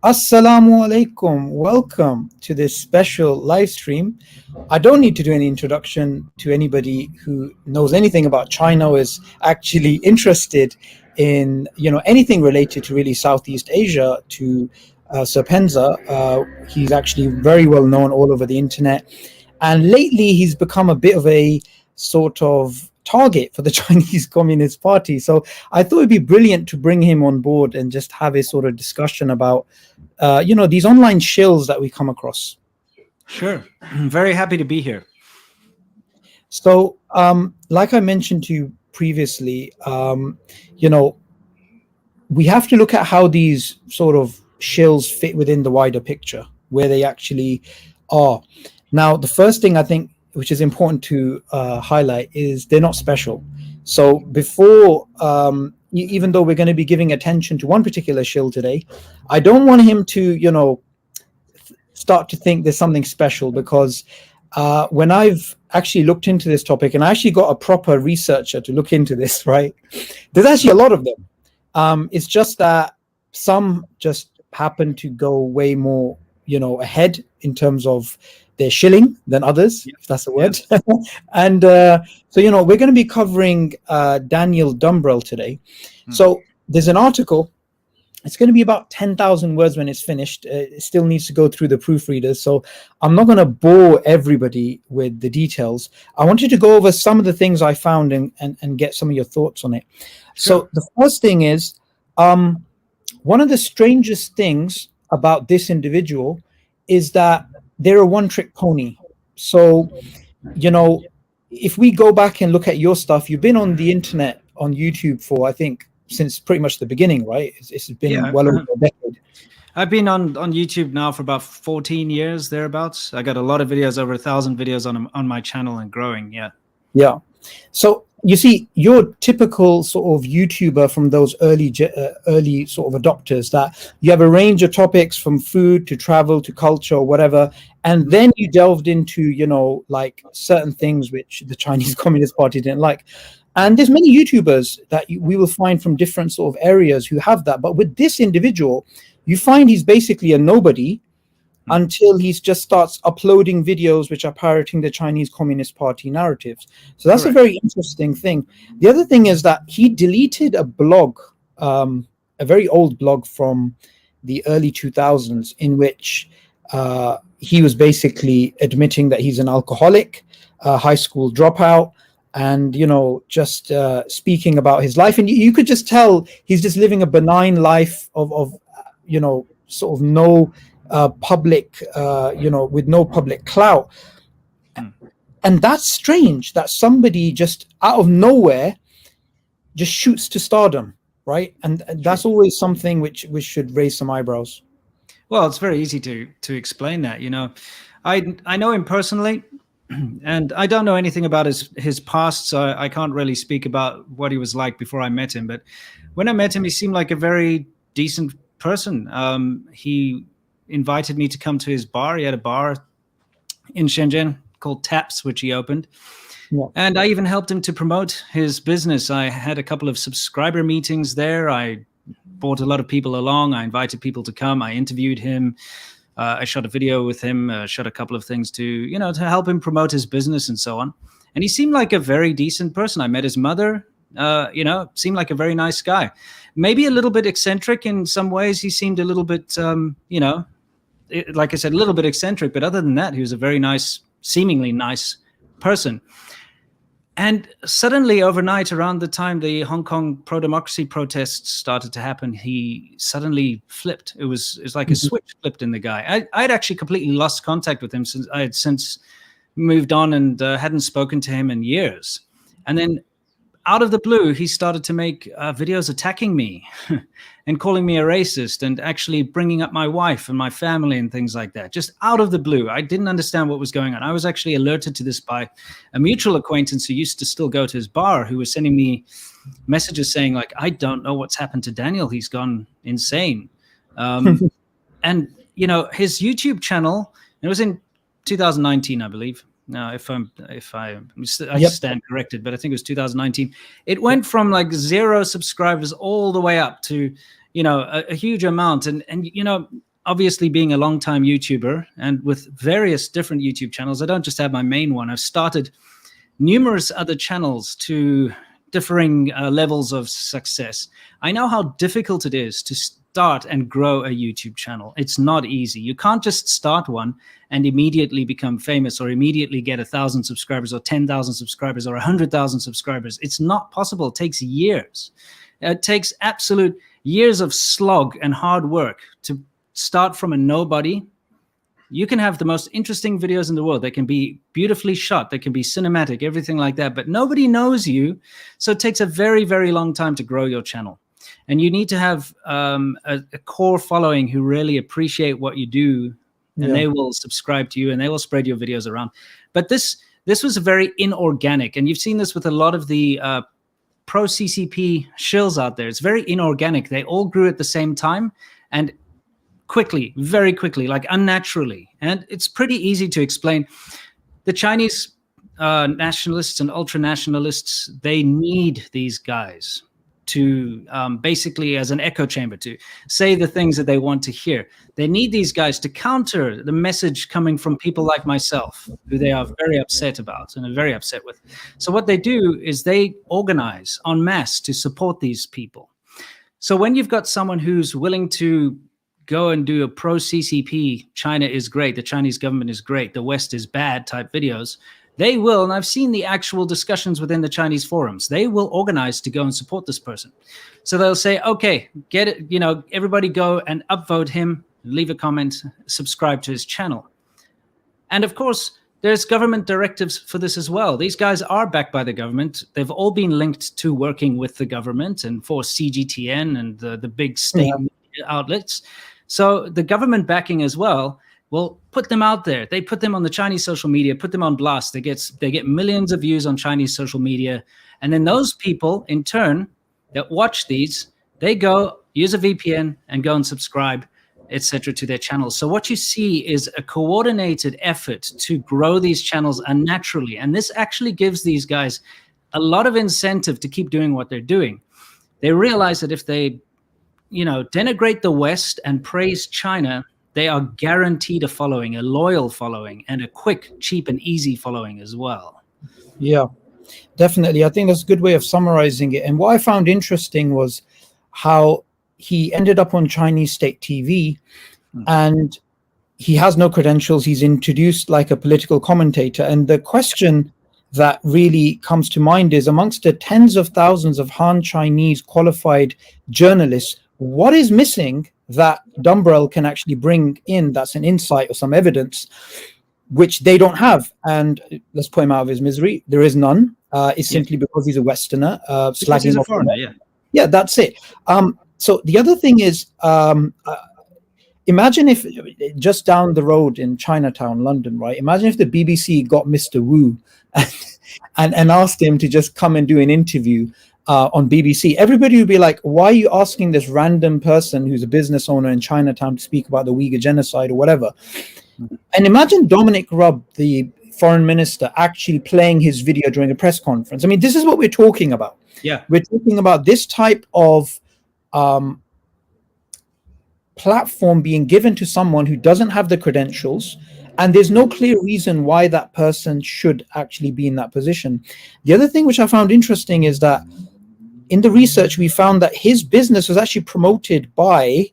Assalamu alaikum. Welcome to this special live stream. I don't need to do any introduction to anybody who knows anything about China or is actually interested in anything related to really Southeast Asia to Sir Penza. He's actually very well known all over the internet, and lately he's become a bit of a sort of target for the Chinese Communist Party. So I thought it'd be brilliant to bring him on board and just have a sort of discussion about these online shills that we come across. Sure. I'm very happy to be here. So, like I mentioned to you previously, we have to look at how these sort of shills fit within the wider picture, where they actually are. Now, the first thing I think which is important to highlight is they're not special. So before, even though we're going to be giving attention to one particular shill today, I don't want him to, start to think there's something special, because when I've actually looked into this topic, and I actually got a proper researcher to look into this, right? There's actually a lot of them. It's just that some just happen to go way more, ahead in terms of their shilling than others, if that's a word. And so, we're going to be covering Daniel Dumbrell today. So there's an article. It's going to be about 10,000 words when it's finished. It still needs to go through the proofreaders. So I'm not going to bore everybody with the details. I wanted to go over some of the things I found and get some of your thoughts on it. Sure. So the first thing is, one of the strangest things about this individual is that they're a one-trick pony. So, if we go back and look at your stuff, you've been on the internet, on YouTube for, I think, since pretty much the beginning, right? It's been well over a decade. I've been on YouTube now for about 14 years, thereabouts. I got a lot of videos, over 1,000 videos on my channel and growing, Yeah. So, you see, you're typical sort of YouTuber from those early sort of adopters, that you have a range of topics from food to travel to culture or whatever, and then you delved into like certain things which the Chinese Communist Party didn't like. And there's many YouTubers that we will find from different sort of areas who have that, but with this individual, you find he's basically a nobody until he just starts uploading videos which are parroting the Chinese Communist Party narratives. So that's Correct. A very interesting thing. The other thing is that he deleted a blog, a very old blog from the early 2000s, in which he was basically admitting that he's an alcoholic, a high school dropout, and just speaking about his life. And you could just tell he's just living a benign life of sort of no public, with no public clout. And that's strange that somebody just out of nowhere just shoots to stardom, right? And that's always something which should raise some eyebrows. Well, it's very easy to explain that. I know him personally, and I don't know anything about his past, so I can't really speak about what he was like before I met him. But when I met him, he seemed like a very decent person. He invited me to come to his bar. He had a bar in Shenzhen called Taps, which he opened. Yeah. And I even helped him to promote his business. I had a couple of subscriber meetings there. I brought a lot of people along. I invited people to come. I interviewed him. I shot a video with him, shot a couple of things to help him promote his business and so on. And he seemed like a very decent person. I met his mother, seemed like a very nice guy. Maybe a little bit eccentric in some ways. He seemed a little bit, like I said, a little bit eccentric. But other than that, he was a very nice, seemingly nice person. And suddenly overnight, around the time the Hong Kong pro-democracy protests started to happen, he suddenly flipped. It was like a switch flipped in the guy. I'd actually completely lost contact with him since I had since moved on and hadn't spoken to him in years. And then out of the blue, he started to make videos attacking me and calling me a racist and actually bringing up my wife and my family and things like that. Just out of the blue. I didn't understand what was going on. I was actually alerted to this by a mutual acquaintance who used to still go to his bar, who was sending me messages saying, like, I don't know what's happened to Daniel. He's gone insane. And, his YouTube channel, it was in 2019, I believe. Now, if I stand corrected, but I think it was 2019. It went from like 0 subscribers all the way up to, a huge amount. And obviously being a long-time YouTuber and with various different YouTube channels, I don't just have my main one. I've started numerous other channels to differing levels of success. I know how difficult it is to start and grow a YouTube channel. It's not easy. You can't just start one and immediately become famous or immediately get 1,000 subscribers or 10,000 subscribers or 100,000 subscribers. It's not possible. It takes years. It takes absolute years of slog and hard work to start from a nobody. You can have the most interesting videos in the world. They can be beautifully shot. They can be cinematic, everything like that. But nobody knows you. So it takes a very, very long time to grow your channel. And you need to have a core following who really appreciate what you do. And they will subscribe to you and they will spread your videos around. But this was a very inorganic. And you've seen this with a lot of the pro CCP shills out there. It's very inorganic. They all grew at the same time. And quickly, very quickly, like unnaturally. And it's pretty easy to explain. The Chinese nationalists and ultra-nationalists, they need these guys to basically as an echo chamber to say the things that they want to hear. They need these guys to counter the message coming from people like myself, who they are very upset about and are very upset with. So what they do is they organize en masse to support these people. So when you've got someone who's willing to go and do a pro CCP, China is great, the Chinese government is great, the West is bad type videos, they will, and I've seen the actual discussions within the Chinese forums, they will organize to go and support this person. So they'll say, okay, get it, you know, everybody go and upvote him, leave a comment, subscribe to his channel. And of course, there's government directives for this as well. These guys are backed by the government. They've all been linked to working with the government and for CGTN and the big state outlets. So the government backing as well will put them out there. They put them on the Chinese social media, put them on blast. They get millions of views on Chinese social media. And then those people, in turn, that watch these, they go use a VPN and go and subscribe, etc., to their channels. So what you see is a coordinated effort to grow these channels unnaturally. And this actually gives these guys a lot of incentive to keep doing what they're doing. They realize that if they, you know, denigrate the West and praise China, they are guaranteed a following, a loyal following, and a quick, cheap, and easy following as well. Yeah, definitely. I think that's a good way of summarizing it. And what I found interesting was how he ended up on Chinese state TV, and he has no credentials. He's introduced like a political commentator. And the question that really comes to mind is, amongst the tens of thousands of Han Chinese qualified journalists, what is missing that Dumbrell can actually bring in that's an insight or some evidence which they don't have? And let's put him out of his misery. There is none. It's simply because he's a Westerner. Because he's a foreigner, yeah, that's it. So the other thing is, imagine if just down the road in Chinatown, London, right? Imagine if the BBC got Mr. Wu and asked him to just come and do an interview on BBC. Everybody would be like, why are you asking this random person who's a business owner in Chinatown to speak about the Uyghur genocide or whatever? And imagine Dominic Raab, the foreign minister, actually playing his video during a press conference. I mean, this is what we're talking about. Yeah, we're talking about this type of platform being given to someone who doesn't have the credentials, and there's no clear reason why that person should actually be in that position. The other thing which I found interesting is that in the research, we found that his business was actually promoted by,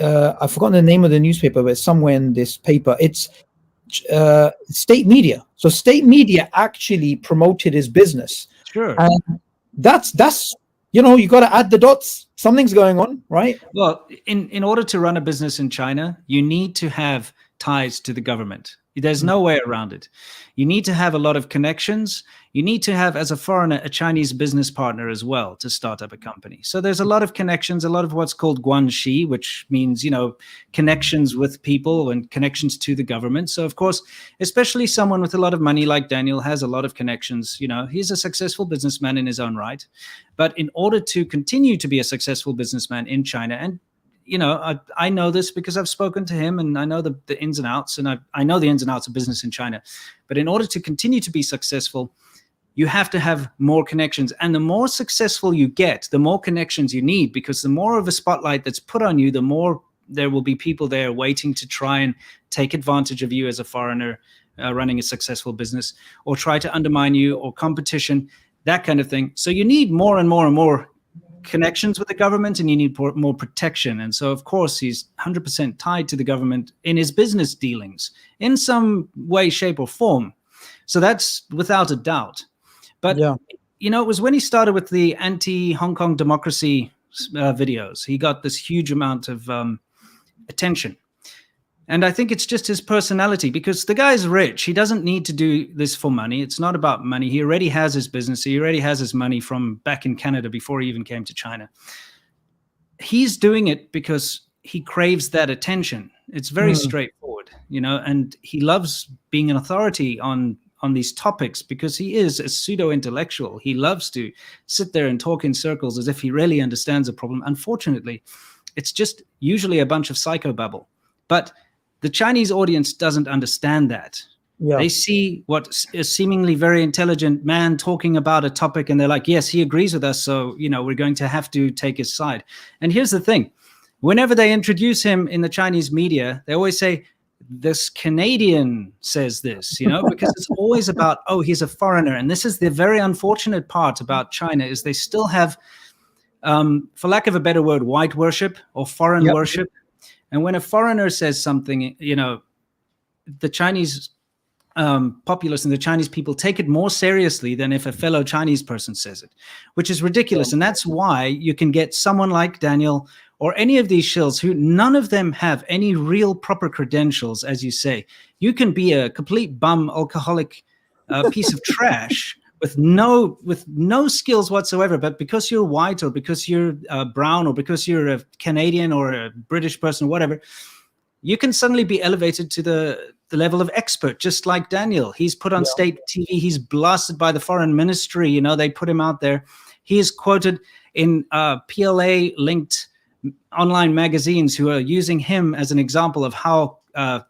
I've forgotten the name of the newspaper, but it's somewhere in this paper. It's state media. So state media actually promoted his business. Sure. And that's you know, you got to add the dots. Something's going on, right? Well, in order to run a business in China, you need to have ties to the government. There's no way around it. You need to have a lot of connections. You need to have, as a foreigner, a Chinese business partner as well to start up a company. So there's a lot of connections, a lot of what's called guanxi, which means, you know, connections with people and connections to the government. So, of course, especially someone with a lot of money like Daniel has a lot of connections. You know, he's a successful businessman in his own right. But in order to continue to be a successful businessman in China, and you know, I know this because I've spoken to him and I know the ins and outs, and I know the ins and outs of business in China. But in order to continue to be successful, you have to have more connections. And the more successful you get, the more connections you need, because the more of a spotlight that's put on you, the more there will be people there waiting to try and take advantage of you as a foreigner running a successful business, or try to undermine you, or competition, that kind of thing. So you need more and more and more connections with the government, and you need more protection. And so, of course, he's 100% tied to the government in his business dealings in some way, shape, or form. So that's without a doubt. But, you know, it was when he started with the anti-Hong Kong democracy videos, he got this huge amount of attention. And I think it's just his personality, because the guy's rich. He doesn't need to do this for money. It's not about money. He already has his business. He already has his money from back in Canada before he even came to China. He's doing it because he craves that attention. It's very straightforward, you know, and he loves being an authority on these topics because he is a pseudo-intellectual. He loves to sit there and talk in circles as if he really understands a problem. Unfortunately, it's just usually a bunch of psychobabble. But the Chinese audience doesn't understand that. They see what a seemingly very intelligent man talking about a topic, and they're like, yes, he agrees with us, so, you know, we're going to have to take his side. And here's the thing. Whenever they introduce him in the Chinese media, they always say, this Canadian says this, you know, because it's always about, oh, he's a foreigner. And this is the very unfortunate part about China, is they still have, for lack of a better word, white worship or foreign worship. And when a foreigner says something, you know, the Chinese populace and the Chinese people take it more seriously than if a fellow Chinese person says it, which is ridiculous. And that's why you can get someone like Daniel or any of these shills who none of them have any real proper credentials, as you say. You can be a complete bum, alcoholic piece of trash with no skills whatsoever, but because you're white, or because you're brown, or because you're a Canadian or a British person or whatever, you can suddenly be elevated to the level of expert, just like Daniel. He's put on state TV. He's blasted by the foreign ministry. You know, they put him out there. He is quoted in PLA-linked online magazines who are using him as an example of how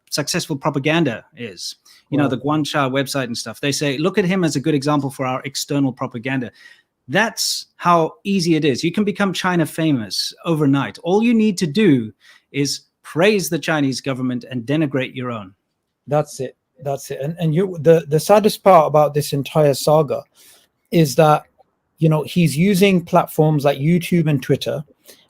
successful propaganda is. You know, the Guancha website and stuff. They say, look at him as a good example for our external propaganda. That's how easy it is. You can become China famous overnight. All you need to do is praise the Chinese government and denigrate your own. That's it. That's it. And the saddest part about this entire saga is that, you know, he's using platforms like YouTube and Twitter,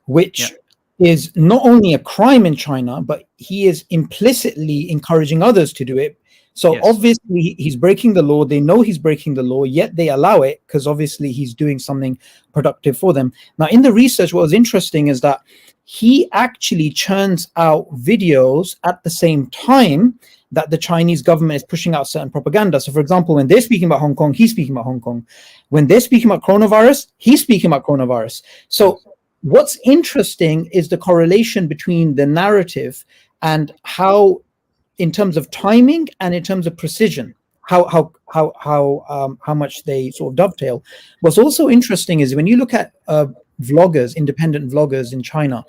which is not only a crime in China, but he is implicitly encouraging others to do it. So obviously he's breaking the law. They know he's breaking the law, yet they allow it because obviously he's doing something productive for them. Now, in the research, what was interesting is that he actually churns out videos at the same time that the Chinese government is pushing out certain propaganda. So, for example, when they're speaking about Hong Kong, he's speaking about Hong Kong. When they're speaking about coronavirus, he's speaking about coronavirus. So what's interesting is the correlation between the narrative and how, in terms of timing and in terms of precision, how much they sort of dovetail. What's also interesting is when you look at vloggers, independent vloggers in China,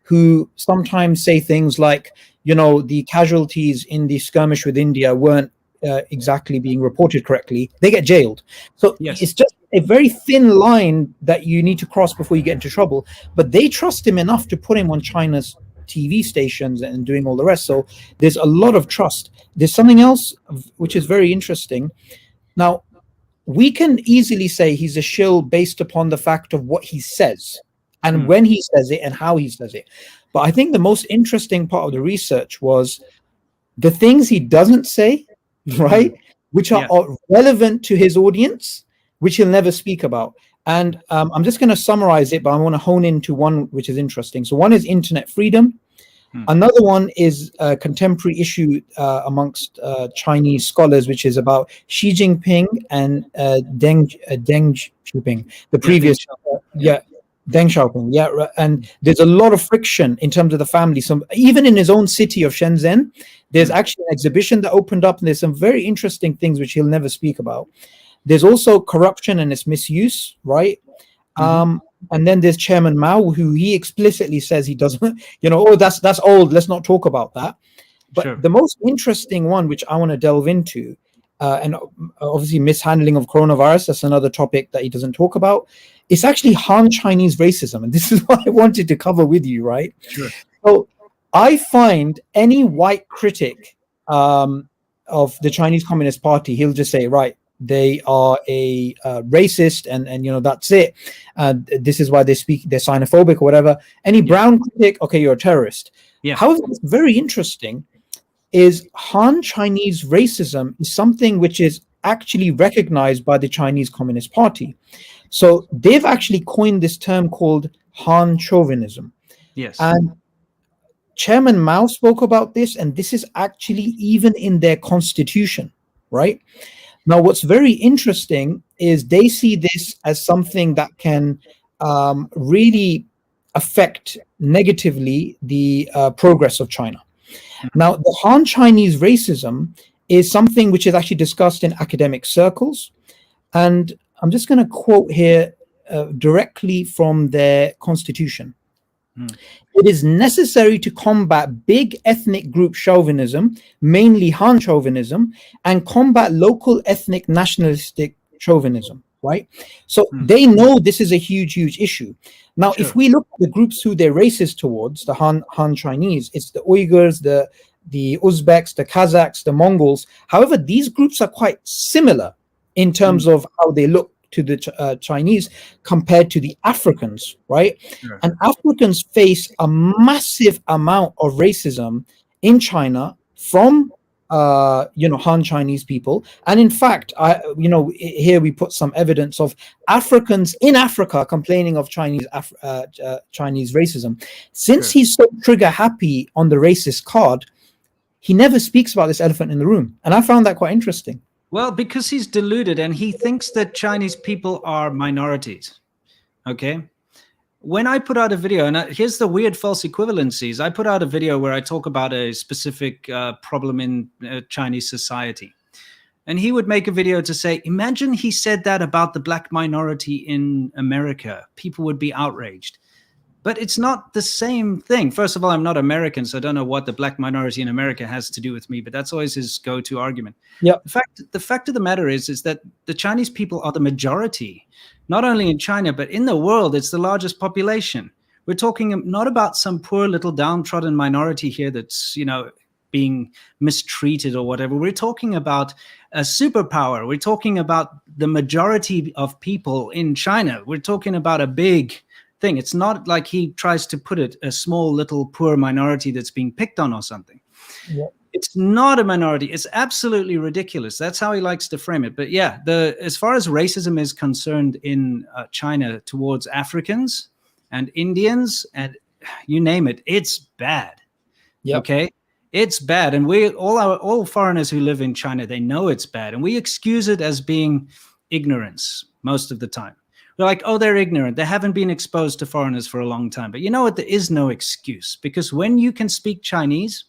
who sometimes say things like, you know, the casualties in the skirmish with India weren't exactly being reported correctly, they get jailed. So it's just a very thin line that you need to cross before you get into trouble. But they trust him enough to put him on China's TV stations and doing all the rest. So there's a lot of trust. There's something else which is very interesting. Now, we can easily say he's a shill based upon the fact of what he says and when he says it and how he says it. But I think the most interesting part of the research was the things he doesn't say, right? Which are relevant to his audience, which he'll never speak about. And I'm just going to summarize it, but I want to hone into one which is interesting. So one is internet freedom. Another one is a contemporary issue amongst Chinese scholars, which is about Xi Jinping and Deng Xiaoping, the previous, Deng Xiaoping, and there's a lot of friction in terms of the family. So even in his own city of Shenzhen, there's actually an exhibition that opened up, and there's some very interesting things which he'll never speak about. There's also corruption and its misuse, right? And then there's Chairman Mao, who he explicitly says he doesn't, you know, oh, that's old, let's not talk about that. But the most interesting one, which I want to delve into, and obviously mishandling of coronavirus, that's another topic that he doesn't talk about. It's actually Han Chinese racism. And this is what I wanted to cover with you, right? So I find any white critic of the Chinese Communist Party, he'll just say, right, they are a racist, and that's it. This is why they're xenophobic or whatever. Any brown critic, okay, you're a terrorist. Yeah. However, what's very interesting is Han Chinese racism is something which is actually recognized by the Chinese Communist Party. So they've actually coined this term called Han chauvinism. Yes. And Chairman Mao spoke about this, and this is actually even in their constitution, right? Now, what's very interesting is they see this as something that can really affect negatively the progress of China. Now, the Han Chinese racism is something which is actually discussed in academic circles. And I'm just going to quote here directly from their constitution. It is necessary to combat big ethnic group chauvinism, mainly Han chauvinism, and combat local ethnic nationalistic chauvinism, right? So they know this is a huge, huge issue. Now, if we look at the groups who they're racist towards, the Han Chinese, it's the Uyghurs, the Uzbeks, the Kazakhs, the Mongols. However, these groups are quite similar in terms of how they look to the Chinese compared to the Africans, right? Sure. And Africans face a massive amount of racism in China from Han Chinese people. And in fact, here we put some evidence of Africans in Africa complaining of Chinese racism. Since he's so trigger happy on the racist card, he never speaks about this elephant in the room. And I found that quite interesting. Well, because he's deluded and he thinks that Chinese people are minorities. Okay. When I put out a video, and here's the weird false equivalencies. I put out a video where I talk about a specific problem in Chinese society. And he would make a video to say, imagine he said that about the black minority in America. People would be outraged. But it's not the same thing. First of all, I'm not American, so I don't know what the black minority in America has to do with me, but that's always his go-to argument. Yeah. The fact of the matter is that the Chinese people are the majority, not only in China, but in the world. It's the largest population. We're talking not about some poor little downtrodden minority here that's, being mistreated or whatever. We're talking about a superpower. We're talking about the majority of people in China. We're talking about a big thing. It's not like he tries to put it a small little poor minority that's being picked on or something. Yeah. It's not a minority. It's absolutely ridiculous. That's how he likes to frame it. But yeah, as far as racism is concerned in China towards Africans and Indians and you name it, it's bad. Yep. Okay, it's bad, and all foreigners who live in China, they know it's bad, and we excuse it as being ignorance most of the time. We're like, oh, they're ignorant. They haven't been exposed to foreigners for a long time. But you know what? There is no excuse, because when you can speak Chinese,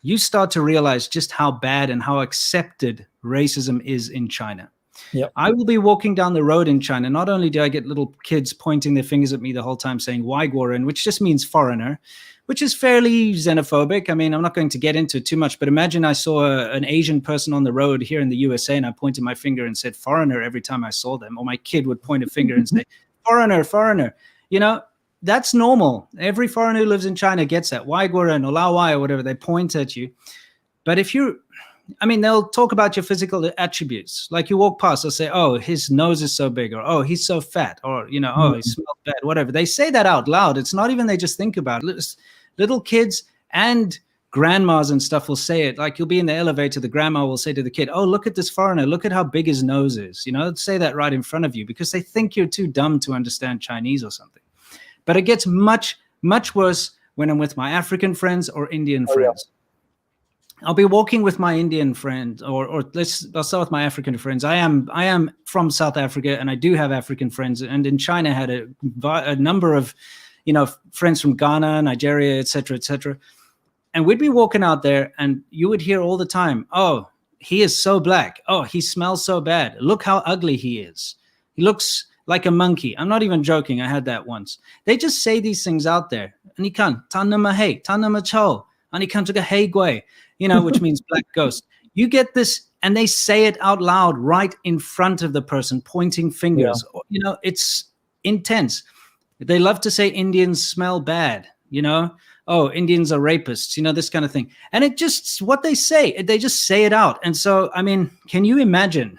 you start to realize just how bad and how accepted racism is in China. Yep. I will be walking down the road in China. Not only do I get little kids pointing their fingers at me the whole time saying Waiguoren, which just means foreigner, which is fairly xenophobic. I mean, I'm not going to get into it too much, but imagine I saw an Asian person on the road here in the USA and I pointed my finger and said foreigner every time I saw them, or my kid would point a finger and say foreigner, foreigner. That's normal. Every foreigner who lives in China gets that. Waiguoren or Laowai or whatever, they point at you. But they'll talk about your physical attributes. Like you walk past, they'll say, oh, his nose is so big, or oh, he's so fat, or, oh, he smells bad, whatever. They say that out loud. It's not even they just think about it. Little kids and grandmas and stuff will say it. Like you'll be in the elevator, the grandma will say to the kid, oh, look at this foreigner. Look at how big his nose is. Say that right in front of you because they think you're too dumb to understand Chinese or something. But it gets much, much worse when I'm with my African friends or Indian friends. I'll be walking with my Indian friend, or I'll start with my African friends. I am from South Africa, and I do have African friends. And in China, I had a number of, friends from Ghana, Nigeria, et cetera, and we'd be walking out there, and you would hear all the time, "Oh, he is so black. Oh, he smells so bad. Look how ugly he is. He looks like a monkey." I'm not even joking. I had that once. They just say these things out there. And which means black ghost. You get this, and they say it out loud right in front of the person, pointing fingers. Yeah. It's intense. They love to say Indians smell bad. you know, oh, Indians are rapists, you know, this kind of thing. And it just, what they say, they just say it out. And so, I mean, can you imagine,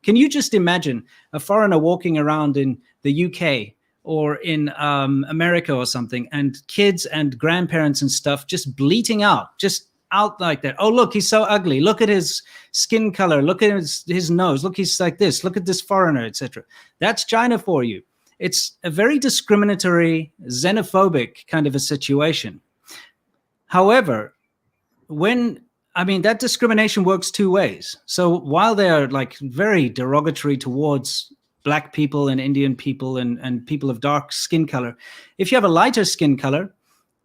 can you just imagine a foreigner walking around in the UK or in America or something, and kids and grandparents and stuff just bleating just out like that? Oh, look, he's so ugly. Look at his skin color. Look at his nose. Look, he's like this. Look at this foreigner, etc. That's China for you. It's a very discriminatory, xenophobic kind of a situation. However, that discrimination works two ways. So while they are like very derogatory towards Black people and Indian people and people of dark skin color, if you have a lighter skin color,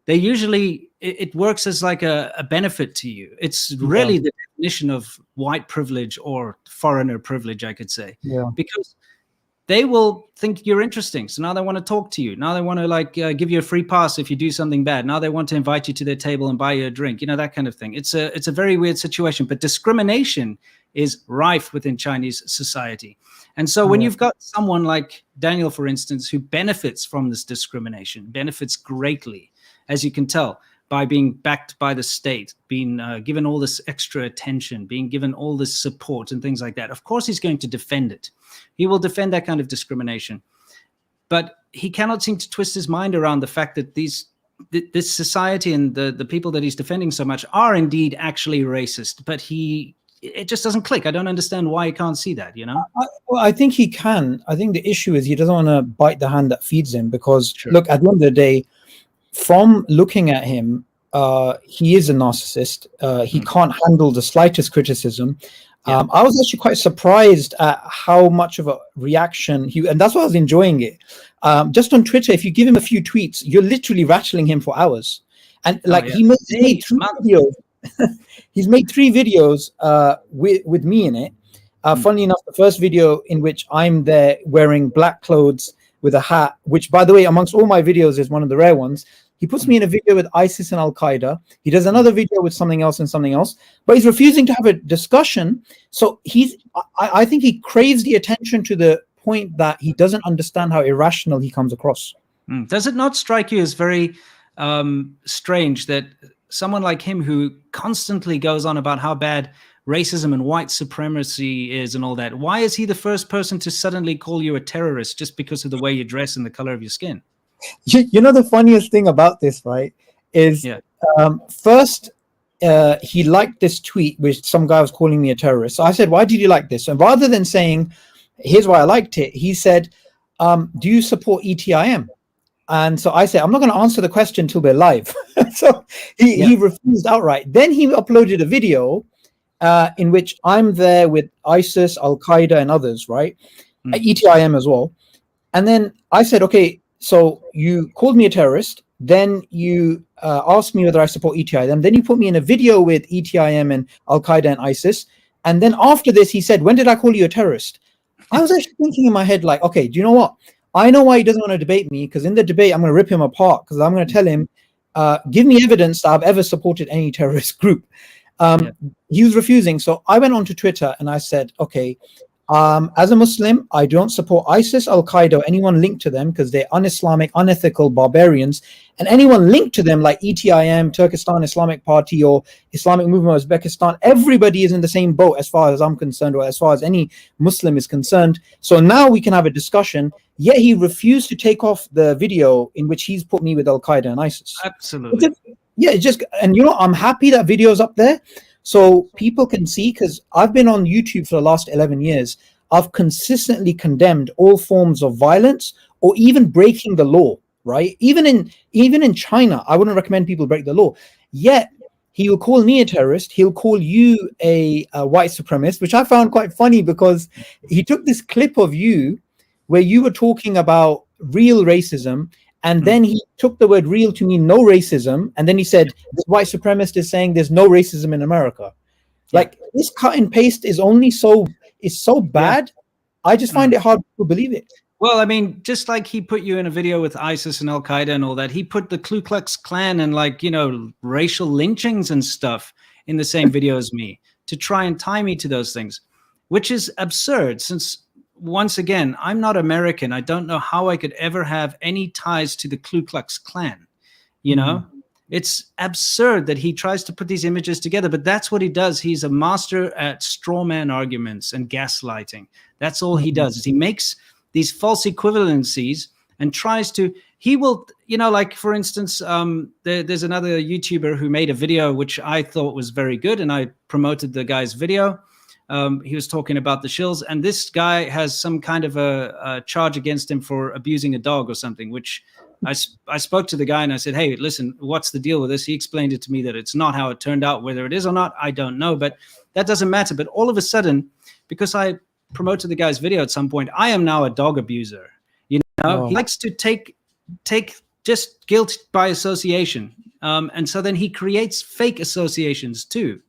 they usually, it works as like a benefit to you. It's really the definition of white privilege or foreigner privilege, I could say. Yeah. Because they will think you're interesting. So now they want to talk to you. Now they want to give you a free pass if you do something bad. Now they want to invite you to their table and buy you a drink, you know, that kind of thing. It's a very weird situation, but discrimination is rife within Chinese society. And so when you've got someone like Daniel, for instance, who benefits from this discrimination, benefits greatly, as you can tell, by being backed by the state, being given all this extra attention, being given all this support and things like that. Of course, he's going to defend it. He will defend that kind of discrimination. But he cannot seem to twist his mind around the fact that this society and the people that he's defending so much are indeed actually racist. But it just doesn't click. I don't understand why he can't see that, you know? I think he can. I think the issue is he doesn't want to bite the hand that feeds him, because, look, at the end of the day, from looking at him, he is a narcissist. He can't handle the slightest criticism. I was actually quite surprised at how much of a reaction and that's why I was enjoying it. Just on Twitter, if you give him a few tweets, you're literally rattling him for hours. And he made 3 videos. He's made 3 videos with me in it. Funnily enough, the first video in which I'm there wearing black clothes with a hat, which, by the way, amongst all my videos is one of the rare ones. He puts me in a video with ISIS and Al-Qaeda. He does another video with something else and something else, but he's refusing to have a discussion. So I think he craves the attention to the point that he doesn't understand how irrational he comes across. Does it not strike you as very strange that someone like him, who constantly goes on about how bad racism and white supremacy is and all that, why is he the first person to suddenly call you a terrorist just because of the way you dress and the color of your skin? You know, the funniest thing about this, right, is first he liked this tweet which some guy was calling me a terrorist. So I said, why did you like this? And rather than saying, here's why I liked it, he said, do you support ETIM? And so I said, I'm not going to answer the question till we're live. So he refused outright. Then he uploaded a video in which I'm there with ISIS, Al-Qaeda, and others, right? ETIM as well. And then I said, okay, so you called me a terrorist. Then you asked me whether I support ETIM. Then you put me in a video with ETIM and Al-Qaeda and ISIS. And then after this, he said, when did I call you a terrorist? I was actually thinking in my head, like, okay, do you know what? I know why he doesn't want to debate me, because in the debate, I'm going to rip him apart, because I'm going to tell him, give me evidence that I've ever supported any terrorist group. He was refusing. So I went onto Twitter and I said, okay, as a Muslim, I don't support ISIS, Al-Qaeda, or anyone linked to them, because they're un-Islamic, unethical barbarians. And anyone linked to them, like ETIM, Turkestan Islamic Party, or Islamic Movement of Uzbekistan, everybody is in the same boat as far as I'm concerned, or as far as any Muslim is concerned. So now we can have a discussion. Yet he refused to take off the video in which he's put me with Al-Qaeda and ISIS. Absolutely. And you know, I'm happy that video's up there so people can see, because I've been on YouTube for the last 11 years. I've consistently condemned all forms of violence or even breaking the law, right? Even in China, I wouldn't recommend people break the law. Yet he will call me a terrorist. He'll call you a white supremacist, which I found quite funny, because he took this clip of you where you were talking about real racism, and then he took the word real to mean no racism, and then he said this white supremacist is saying there's no racism in America. Like, this cut and paste is so bad. I just find it hard to believe it. Well, I mean, just like he put you in a video with ISIS and Al-Qaeda and all that, he put the Ku Klux Klan and, like, you know, racial lynchings and stuff in the same video as me to try and tie me to those things, which is absurd, since, once again, I'm not American. I don't know how I could ever have any ties to the Ku Klux Klan. you know. It's absurd that he tries to put these images together, but that's what he does. He's a master at straw man arguments and gaslighting. That's all he does, is he makes these false equivalencies and tries to, he will, you know, like for instance, there's another YouTuber who made a video which I thought was very good, and I promoted the guy's video. He was talking about the shills, and this guy has some kind of a charge against him for abusing a dog or something, which I spoke to the guy and I said, hey, listen, what's the deal with this? He explained it to me that it's not how it turned out. Whether it is or not, I don't know, but that doesn't matter. But all of a sudden, because I promoted the guy's video at some point, I am now a dog abuser. You know, he likes to take just guilt by association. And so then he creates fake associations too,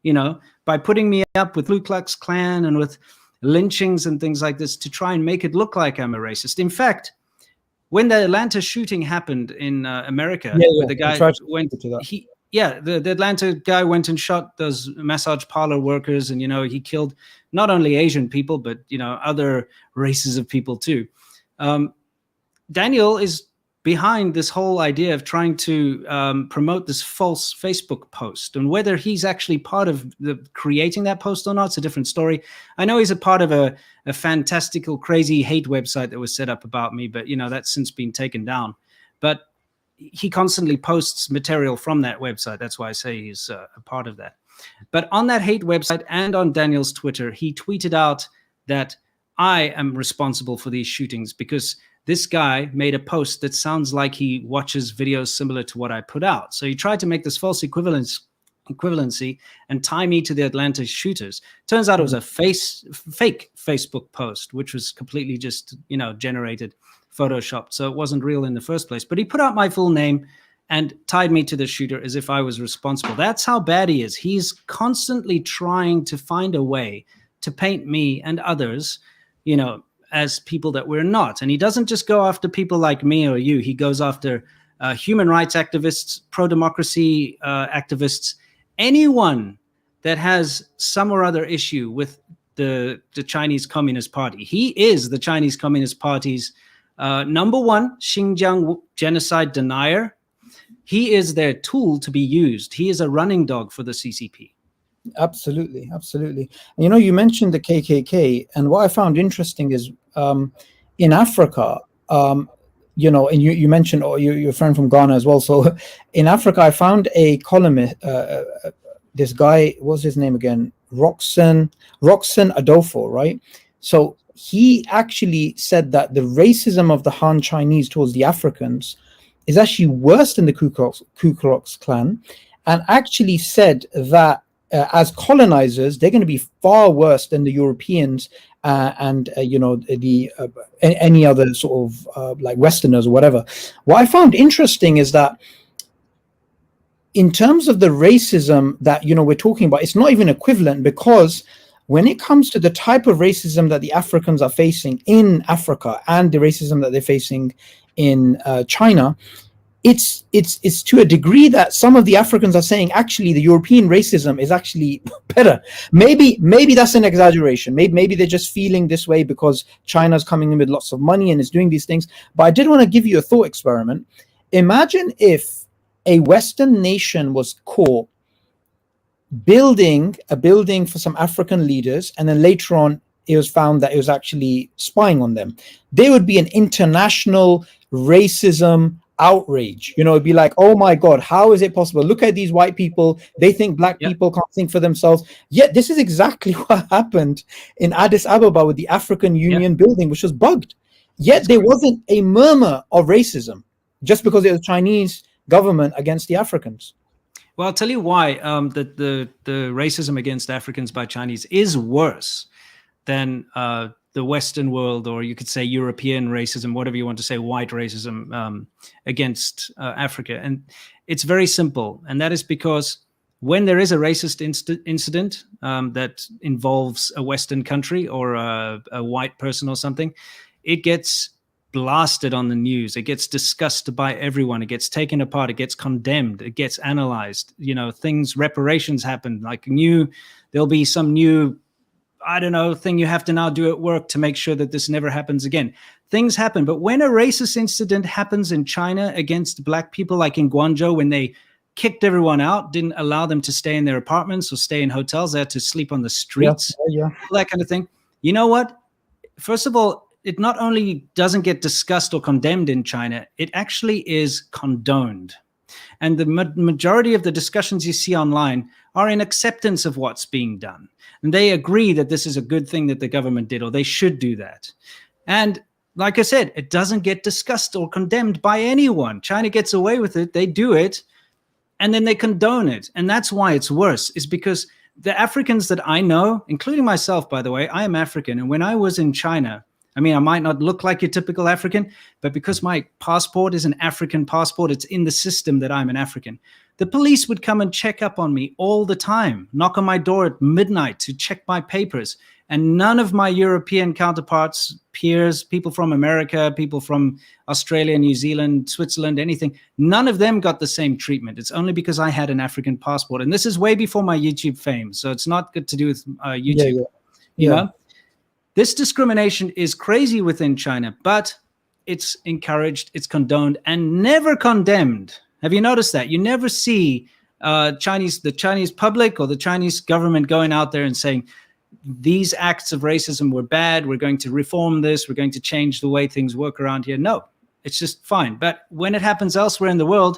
you know, by putting me up with Ku Klux Klan and with lynchings and things like this to try and make it look like I'm a racist. In fact, when the Atlanta shooting happened in America, where the guy went, the Atlanta guy went and shot those massage parlor workers, and you know, he killed not only Asian people but you know, other races of people too. Daniel is behind this whole idea of trying to promote this false Facebook post, and whether he's actually part of creating that post or not, it's a different story. I know he's a part of a fantastical, crazy hate website that was set up about me, but you know, that's since been taken down. But he constantly posts material from that website. That's why I say he's a part of that. But on that hate website and on Daniel's Twitter, he tweeted out that I am responsible for these shootings because this guy made a post that sounds like he watches videos similar to what I put out. So he tried to make this false equivalency and tie me to the Atlanta shooters. Turns out it was a fake Facebook post, which was completely just, you know, generated, photoshopped. So it wasn't real in the first place. But he put out my full name and tied me to the shooter as if I was responsible. That's how bad he is. He's constantly trying to find a way to paint me and others, you know, as people that we're not. And he doesn't just go after people like me or you. He goes after human rights activists, pro-democracy activists, anyone that has some or other issue with the Chinese Communist Party. He is the Chinese Communist Party's number one Xinjiang genocide denier. He is their tool to be used. He is a running dog for the CCP. Absolutely. And, you know, you mentioned the KKK, and what I found interesting is in Africa, you know, and you mentioned your friend from Ghana as well. So in Africa, I found a columnist, this guy, what's his name again? Roxanne Adolfo, right? So he actually said that the racism of the Han Chinese towards the Africans is actually worse than the Ku Klux Klan, and actually said that as colonizers, they're going to be far worse than the Europeans and you know, the any other sort of like Westerners or whatever. What I found interesting is that in terms of the racism that, you know, we're talking about, it's not even equivalent, because when it comes to the type of racism that the Africans are facing in Africa and the racism that they're facing in China, it's to a degree that some of the Africans are saying actually the European racism is actually better. Maybe that's an exaggeration. Maybe they're just feeling this way because China's coming in with lots of money and is doing these things. But I did want to give you a thought experiment. Imagine if a Western nation was caught building a building for some African leaders, and then later on it was found that it was actually spying on them. There would be an international racism outrage. You know, it'd be like, oh my God, how is it possible? Look at these white people. They think black people can't think for themselves. Yet this is exactly what happened in Addis Ababa with the African Union building, which was bugged. Yet there wasn't a murmur of racism just because it was Chinese government against the Africans. Well, I'll tell you why the racism against Africans by Chinese is worse than the Western world, or you could say European racism, whatever you want to say, white racism against Africa. And it's very simple. And that is because when there is a racist incident that involves a Western country or a white person or something, it gets blasted on the news. It gets discussed by everyone. It gets taken apart. It gets condemned. It gets analyzed. You know, reparations happen. Like there'll be some new I don't know, thing you have to now do at work to make sure that this never happens again. Things happen. But when a racist incident happens in China against black people, like in Guangzhou, when they kicked everyone out, didn't allow them to stay in their apartments or stay in hotels, they had to sleep on the streets, Yeah. all that kind of thing. You know what? First of all, it not only doesn't get discussed or condemned in China, it actually is condoned. And the majority of the discussions you see online are in acceptance of what's being done. And they agree that this is a good thing that the government did, or they should do that. And like I said, it doesn't get discussed or condemned by anyone. China gets away with it. They do it, and then they condone it. And that's why it's worse, is because the Africans that I know, including myself, by the way, I am African. And when I was in China, I mean, I might not look like your typical African, but because my passport is an African passport, it's in the system that I'm an African. The police would come and check up on me all the time, knock on my door at midnight to check my papers. And none of my European counterparts, peers, people from America, people from Australia, New Zealand, Switzerland, anything, none of them got the same treatment. It's only because I had an African passport. And this is way before my YouTube fame. So it's not good to do with YouTube. You know? This discrimination is crazy within China, but it's encouraged, it's condoned, and never condemned. Have you noticed that? You never see the Chinese public or the Chinese government going out there and saying, these acts of racism were bad, we're going to reform this, we're going to change the way things work around here. No, it's just fine. But when it happens elsewhere in the world,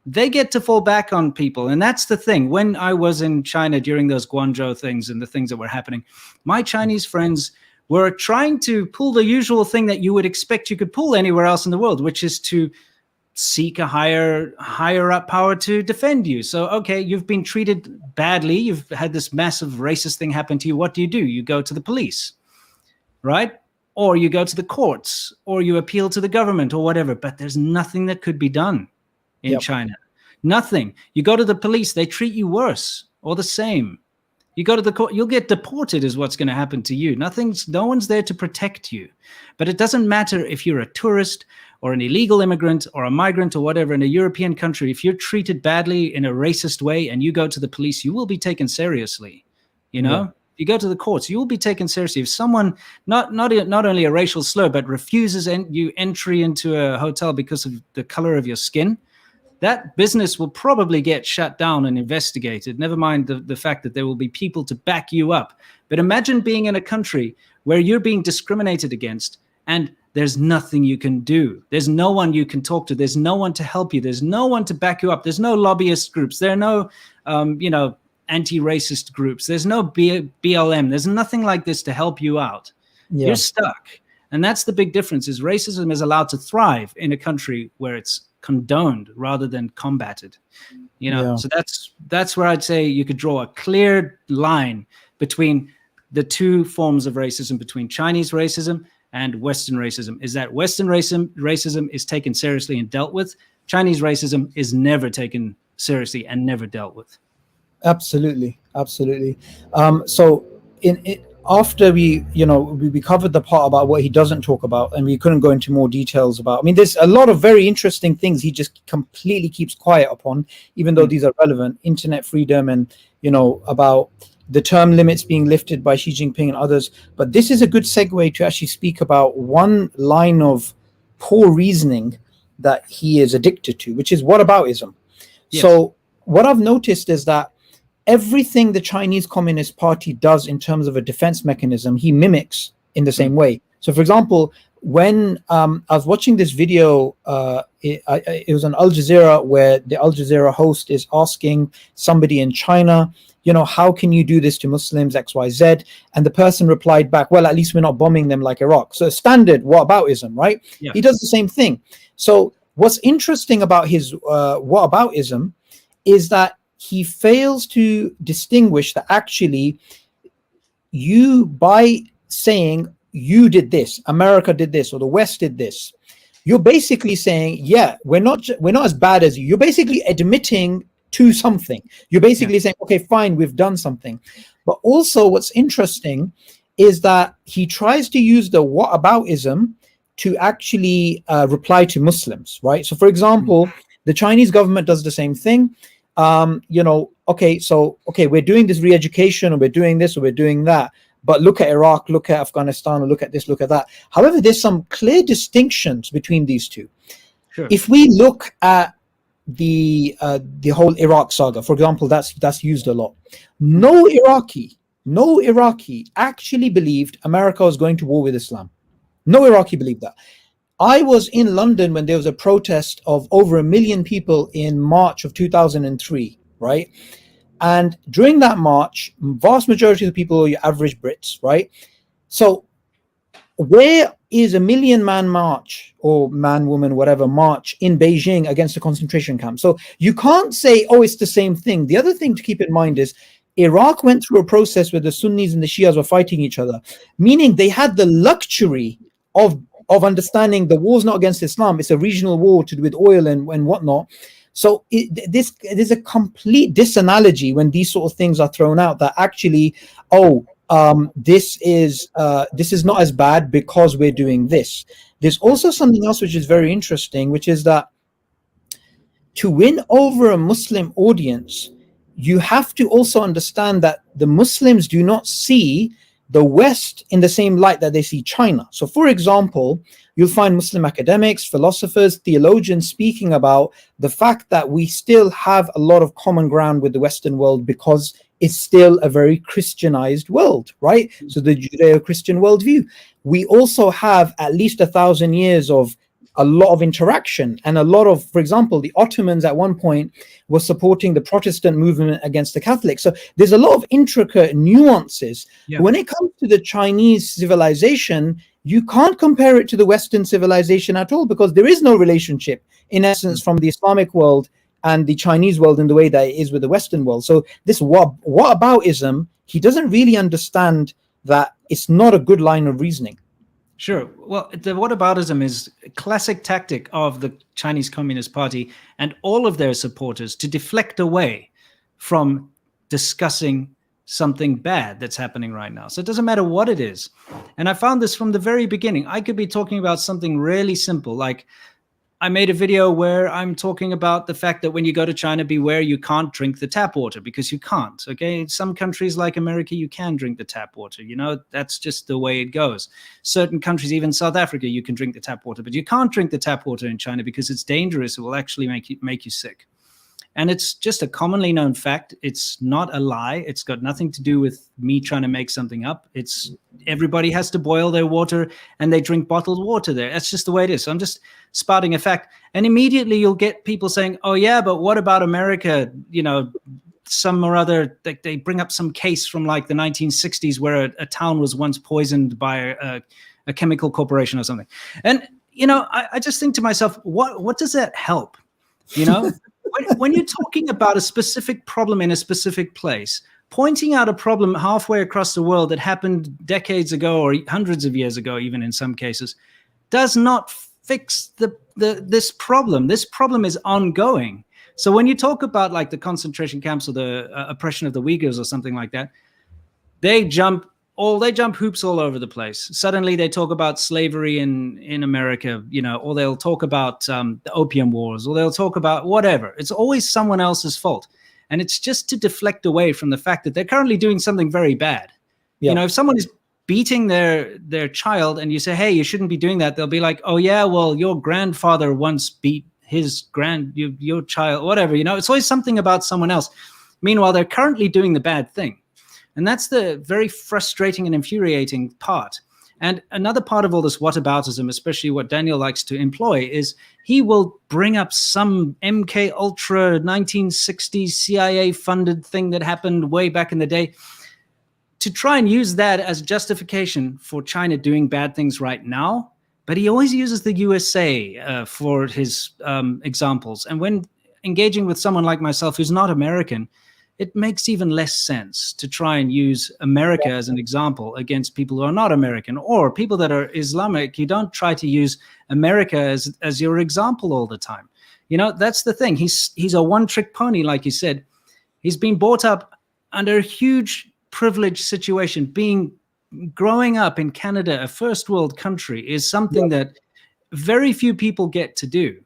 they get to fall back on people. And that's the thing. When I was in China during those Guangzhou things and the things that were happening, my Chinese friends were trying to pull the usual thing that you would expect you could pull anywhere else in the world, which is to seek a higher up power to defend you. So, okay, you've been treated badly. You've had this massive racist thing happen to you. What do? You go to the police, right? Or you go to the courts, or you appeal to the government or whatever. But there's nothing that could be done in China. Nothing. You go to the police, they treat you worse or the same. You go to the court, you'll get deported is what's going to happen to you. No one's there to protect you. But it doesn't matter if you're a tourist or an illegal immigrant or a migrant or whatever in a European country. If you're treated badly in a racist way and you go to the police, you will be taken seriously. You know? If you go to the courts, you will be taken seriously. If someone, not only a racial slur, but refuses you entry into a hotel because of the color of your skin, that business will probably get shut down and investigated. Never mind the fact that there will be people to back you up. But imagine being in a country where you're being discriminated against and there's nothing you can do. There's no one you can talk to. There's no one to help you. There's no one to back you up. There's no lobbyist groups. There are no, anti-racist groups. There's no BLM. There's nothing like this to help you out. You're stuck. And that's the big difference, is racism is allowed to thrive in a country where it's condoned rather than combated. So that's where I'd say you could draw a clear line between the two forms of racism, between Chinese racism and Western racism, is that Western racism is taken seriously and dealt with. Chinese racism is never taken seriously and never dealt with. Absolutely. So after we covered the part about what he doesn't talk about, and we couldn't go into more details about, I mean, there's a lot of very interesting things he just completely keeps quiet upon, even though these are relevant: internet freedom and, about the term limits being lifted by Xi Jinping and others. But this is a good segue to actually speak about one line of poor reasoning that he is addicted to, which is whataboutism. Yes. So what I've noticed is that everything the Chinese Communist Party does in terms of a defense mechanism, he mimics in the same way. So, for example, when I was watching this video, it was on Al Jazeera, where the Al Jazeera host is asking somebody in China, how can you do this to Muslims, XYZ? And the person replied back, well, at least we're not bombing them like Iraq. So standard whataboutism, right? Yeah. He does the same thing. So what's interesting about his whataboutism is that he fails to distinguish that actually you, by saying you did this, America did this, or the West did this, you're basically saying, yeah, we're not as bad as you. You're basically admitting to something. You're basically saying, okay, fine, we've done something. But also what's interesting is that he tries to use the whataboutism to actually reply to Muslims, right? So for example, the Chinese government does the same thing. Okay, we're doing this re-education, or we're doing this, or we're doing that. But look at Iraq, look at Afghanistan, or look at this, look at that. However, there's some clear distinctions between these two. Sure. If we look at the whole Iraq saga, for example, that's used a lot. No Iraqi actually believed America was going to war with Islam. No Iraqi believed that. I was in London when there was a protest of over 1 million people in March of 2003, right? And during that march, vast majority of the people are your average Brits, right? So where is a 1 million man march, or man, woman, whatever, march in Beijing against a concentration camp? So you can't say, oh, it's the same thing. The other thing to keep in mind is Iraq went through a process where the Sunnis and the Shias were fighting each other, meaning they had the luxury of understanding the war's not against Islam, it's a regional war to do with oil and whatnot. So this is a complete disanalogy when these sort of things are thrown out, that actually, this is not as bad because we're doing this. There's also something else which is very interesting, which is that to win over a Muslim audience, you have to also understand that the Muslims do not see the West in the same light that they see China. So, for example, you'll find Muslim academics, philosophers, theologians speaking about the fact that we still have a lot of common ground with the Western world because it's still a very Christianized world, right? So the Judeo-Christian worldview. We also have at least 1,000 years of a lot of interaction and a lot of, for example, the Ottomans at one point were supporting the Protestant movement against the Catholics. So there's a lot of intricate nuances. Yeah. When it comes to the Chinese civilization, you can't compare it to the Western civilization at all, because there is no relationship, in essence, from the Islamic world and the Chinese world in the way that it is with the Western world. So this whataboutism, he doesn't really understand that it's not a good line of reasoning. Sure. Well, the whataboutism is a classic tactic of the Chinese Communist Party and all of their supporters to deflect away from discussing something bad that's happening right now. So it doesn't matter what it is. And I found this from the very beginning. I could be talking about something really simple, like I made a video where I'm talking about the fact that when you go to China, beware, you can't drink the tap water, because you can't. Okay. In some countries like America, you can drink the tap water. You know, that's just the way it goes. Certain countries, even South Africa, you can drink the tap water, but you can't drink the tap water in China because it's dangerous. It will actually make you sick. And it's just a commonly known fact. It's not a lie. It's got nothing to do with me trying to make something up. It's everybody has to boil their water and they drink bottled water there. That's just the way it is. So I'm just spouting a fact. And immediately you'll get people saying, oh, yeah, but what about America? You know, some or other, they bring up some case from like the 1960s where a town was once poisoned by a chemical corporation or something. And, you know, I just think to myself, what does that help? You know? When you're talking about a specific problem in a specific place, pointing out a problem halfway across the world that happened decades ago or hundreds of years ago, even in some cases, does not fix this problem. This problem is ongoing. So when you talk about like the concentration camps or the oppression of the Uyghurs or something like that, they jump hoops all over the place. Suddenly they talk about slavery in America, you know, or they'll talk about the Opium Wars, or they'll talk about whatever. It's always someone else's fault. And it's just to deflect away from the fact that they're currently doing something very bad. Yeah. You know, if someone is beating their child and you say, hey, you shouldn't be doing that, they'll be like, oh yeah, well, your grandfather once beat your child, whatever, you know, it's always something about someone else. Meanwhile, they're currently doing the bad thing. And that's the very frustrating and infuriating part. And another part of all this whataboutism, especially what Daniel likes to employ, is he will bring up some MK Ultra 1960s CIA funded thing that happened way back in the day to try and use that as justification for China doing bad things right now. But he always uses the USA for his examples. And when engaging with someone like myself who's not American, it makes even less sense to try and use America as an example against people who are not American, or people that are Islamic. You don't try to use America as your example all the time. You know, that's the thing. He's a one-trick pony, like you said. He's been brought up under a huge privileged situation. Growing up in Canada, a first world country, is something that very few people get to do.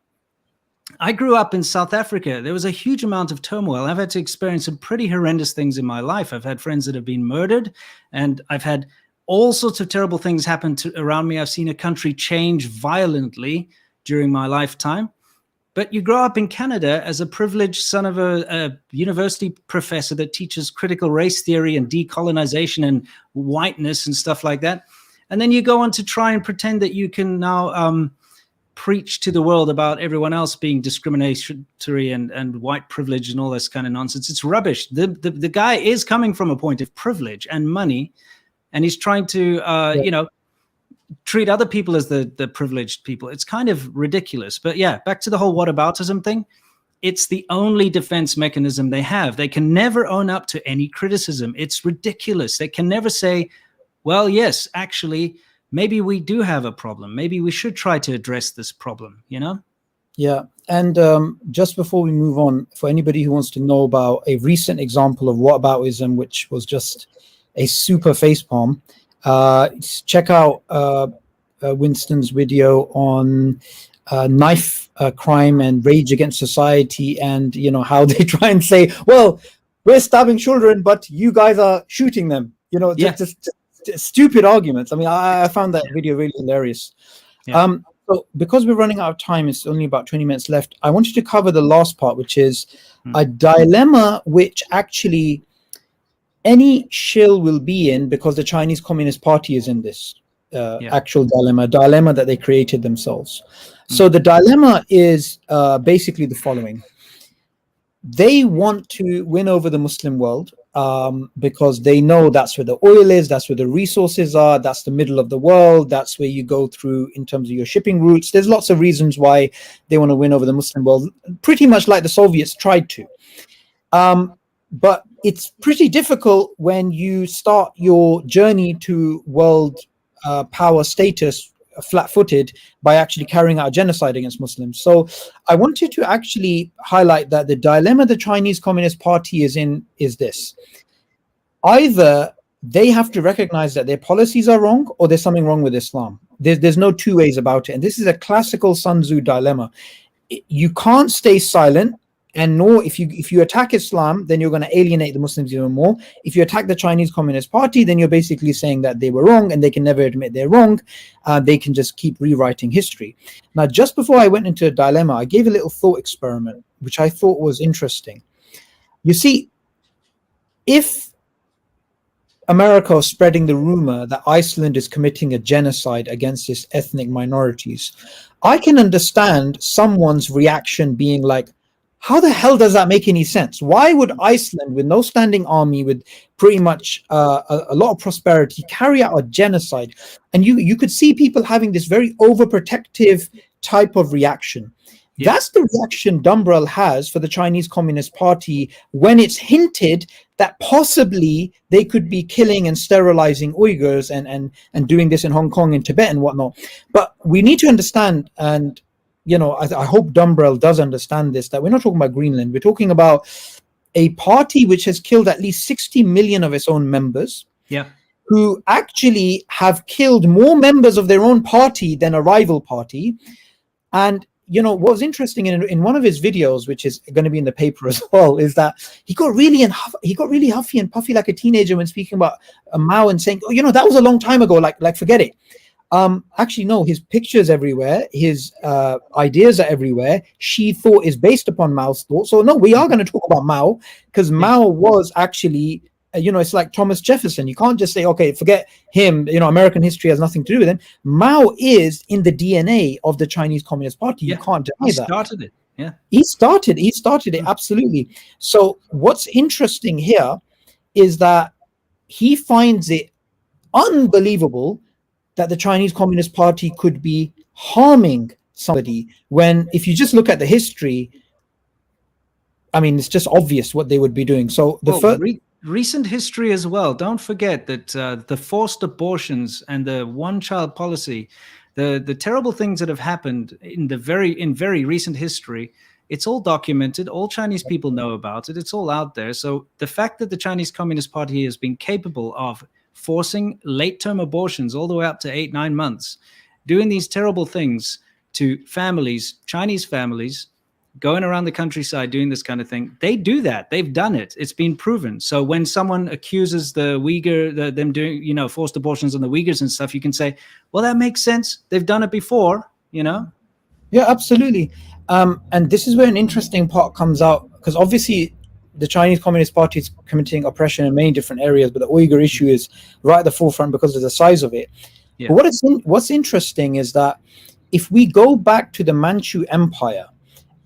I grew up in South Africa. There was a huge amount of turmoil. I've had to experience some pretty horrendous things in my life. I've had friends that have been murdered, and I've had all sorts of terrible things happen around me. I've seen a country change violently during my lifetime. But you grow up in Canada as a privileged son of a university professor that teaches critical race theory and decolonization and whiteness and stuff like that. And then you go on to try and pretend that you can now preach to the world about everyone else being discriminatory and white privilege and all this kind of nonsense. It's rubbish. The guy is coming from a point of privilege and money, and he's trying to, treat other people as the privileged people. It's kind of ridiculous. But yeah, back to the whole whataboutism thing. It's the only defense mechanism they have. They can never own up to any criticism. It's ridiculous. They can never say, well, yes, actually, maybe we do have a problem. Maybe we should try to address this problem, Yeah. And just before we move on, for anybody who wants to know about a recent example of whataboutism, which was just a super facepalm, check out Winston's video on knife crime and rage against society, and how they try and say, well, we're stabbing children, but you guys are shooting them. Just stupid arguments. I mean, I found that video really hilarious. Yeah. So because we're running out of time, it's only about 20 minutes left. I wanted to cover the last part, which is a dilemma which actually any shill will be in, because the Chinese Communist Party is in this actual dilemma that they created themselves. So the dilemma is basically the following. They want to win over the Muslim world because they know that's where the oil is, that's where the resources are, that's the middle of the world, that's where you go through in terms of your shipping routes. There's lots of reasons why they want to win over the Muslim world, pretty much like the Soviets tried to. But it's pretty difficult when you start your journey to world power status flat-footed by actually carrying out a genocide against Muslims. So I wanted to actually highlight that the dilemma the Chinese Communist Party is in is this. Either they have to recognize that their policies are wrong, or there's something wrong with Islam. There's no two ways about it. And this is a classical Sun Tzu dilemma. You can't stay silent, and nor if you attack Islam, then you're going to alienate the Muslims even more. If you attack the Chinese Communist Party, then you're basically saying that they were wrong, and they can never admit they're wrong. They can just keep rewriting history. Now, just before I went into a dilemma, I gave a little thought experiment, which I thought was interesting. You see, if America is spreading the rumor that Iceland is committing a genocide against its ethnic minorities, I can understand someone's reaction being like, how the hell does that make any sense? Why would Iceland, with no standing army, with pretty much a lot of prosperity, carry out a genocide? And you could see people having this very overprotective type of reaction. Yeah. That's the reaction Dumbrell has for the Chinese Communist Party when it's hinted that possibly they could be killing and sterilizing Uyghurs and doing this in Hong Kong and Tibet and whatnot. But we need to understand, and I hope Dumbrell does understand this, that we're not talking about Greenland. We're talking about a party which has killed at least 60 million of its own members, who actually have killed more members of their own party than a rival party. And what was interesting in one of his videos, which is going to be in the paper as well, is that he got really huffy and puffy like a teenager when speaking about Mao and saying, oh, that was a long time ago, like forget it. Actually, no, his pictures everywhere, his ideas are everywhere. Xi thought is based upon Mao's thought. So no, we are going to talk about Mao, because Mao was actually, it's like Thomas Jefferson. You can't just say, okay, forget him. American history has nothing to do with him. Mao is in the DNA of the Chinese Communist Party. You can't deny that. He started it. Yeah. He started it. Absolutely. So what's interesting here is that he finds it unbelievable that the Chinese Communist Party could be harming somebody, when if you just look at the history, I mean, it's just obvious what they would be doing. So recent history as well. Don't forget that the forced abortions and the one-child policy, the terrible things that have happened in very recent history, it's all documented. All Chinese people know about it. It's all out there. So the fact that the Chinese Communist Party has been capable of forcing late-term abortions all the way up to 8-9 months, doing these terrible things to families, Chinese families, going around the countryside doing this kind of thing. They do that. They've done it. It's been proven. So when someone accuses the Uyghur, them doing, forced abortions on the Uyghurs and stuff, you can say, well, that makes sense. They've done it before, Yeah, absolutely. And this is where an interesting part comes out, because obviously the Chinese Communist Party is committing oppression in many different areas, but the Uyghur issue is right at the forefront because of the size of it. Yeah. But what's interesting is that if we go back to the Manchu Empire,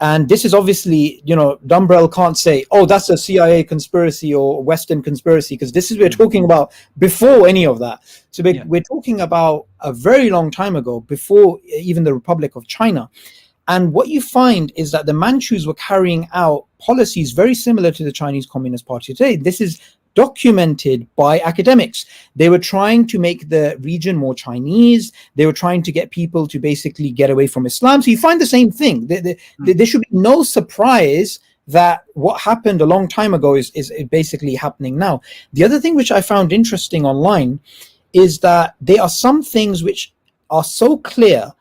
and this is obviously, Dumbrell can't say, oh, that's a CIA conspiracy or Western conspiracy, because this is, we're talking about before any of that. So we're talking about a very long time ago, before even the Republic of China. And what you find is that the Manchus were carrying out policies very similar to the Chinese Communist Party today. This is documented by academics. They were trying to make the region more Chinese. They were trying to get people to basically get away from Islam. So you find the same thing. There should be no surprise that what happened a long time ago is basically happening now. The other thing which I found interesting online is that there are some things which are so clear,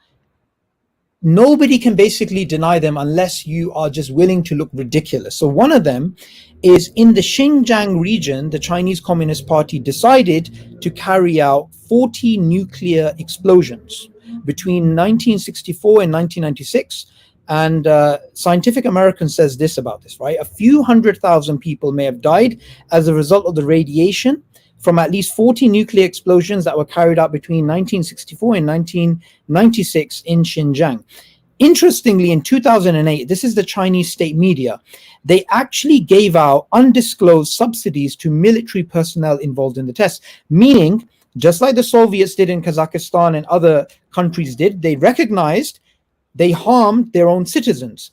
nobody can basically deny them unless you are just willing to look ridiculous. So one of them is, in the Xinjiang region, the Chinese Communist Party decided to carry out 40 nuclear explosions between 1964 and 1996. And Scientific American says this about this, right? A few 100,000 people may have died as a result of the radiation from at least 40 nuclear explosions that were carried out between 1964 and 1996 in Xinjiang. Interestingly, in 2008, this is the Chinese state media, they actually gave out undisclosed subsidies to military personnel involved in the tests, meaning, just like the Soviets did in Kazakhstan and other countries did, they recognized they harmed their own citizens.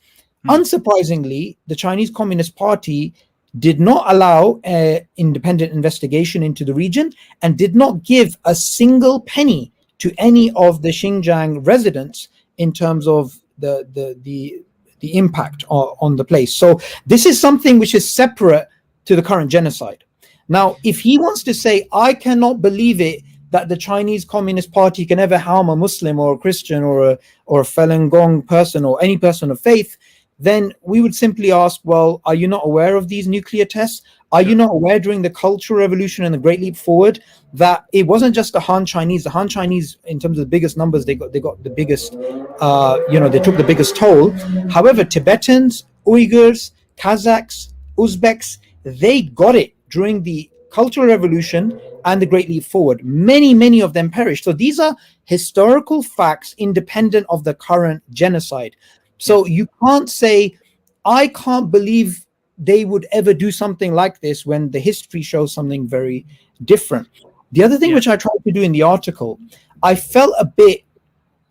Unsurprisingly, the Chinese Communist Party did not allow an independent investigation into the region and did not give a single penny to any of the Xinjiang residents in terms of the impact on the place. So this is something which is separate to the current genocide. Now, if he wants to say, I cannot believe it that the Chinese Communist Party can ever harm a Muslim or a Christian or a Falun Gong person or any person of faith, then we would simply ask, well, are you not aware of these nuclear tests? Are you not aware during the Cultural Revolution and the Great Leap Forward that it wasn't just the Han Chinese? The Han Chinese, in terms of the biggest numbers, they got the biggest, they took the biggest toll. However, Tibetans, Uyghurs, Kazakhs, Uzbeks, they got it during the Cultural Revolution and the Great Leap Forward. Many of them perished. So these are historical facts independent of the current genocide. So you can't say, I can't believe they would ever do something like this when the history shows something very different. The other thing which I tried to do in the article, I felt a bit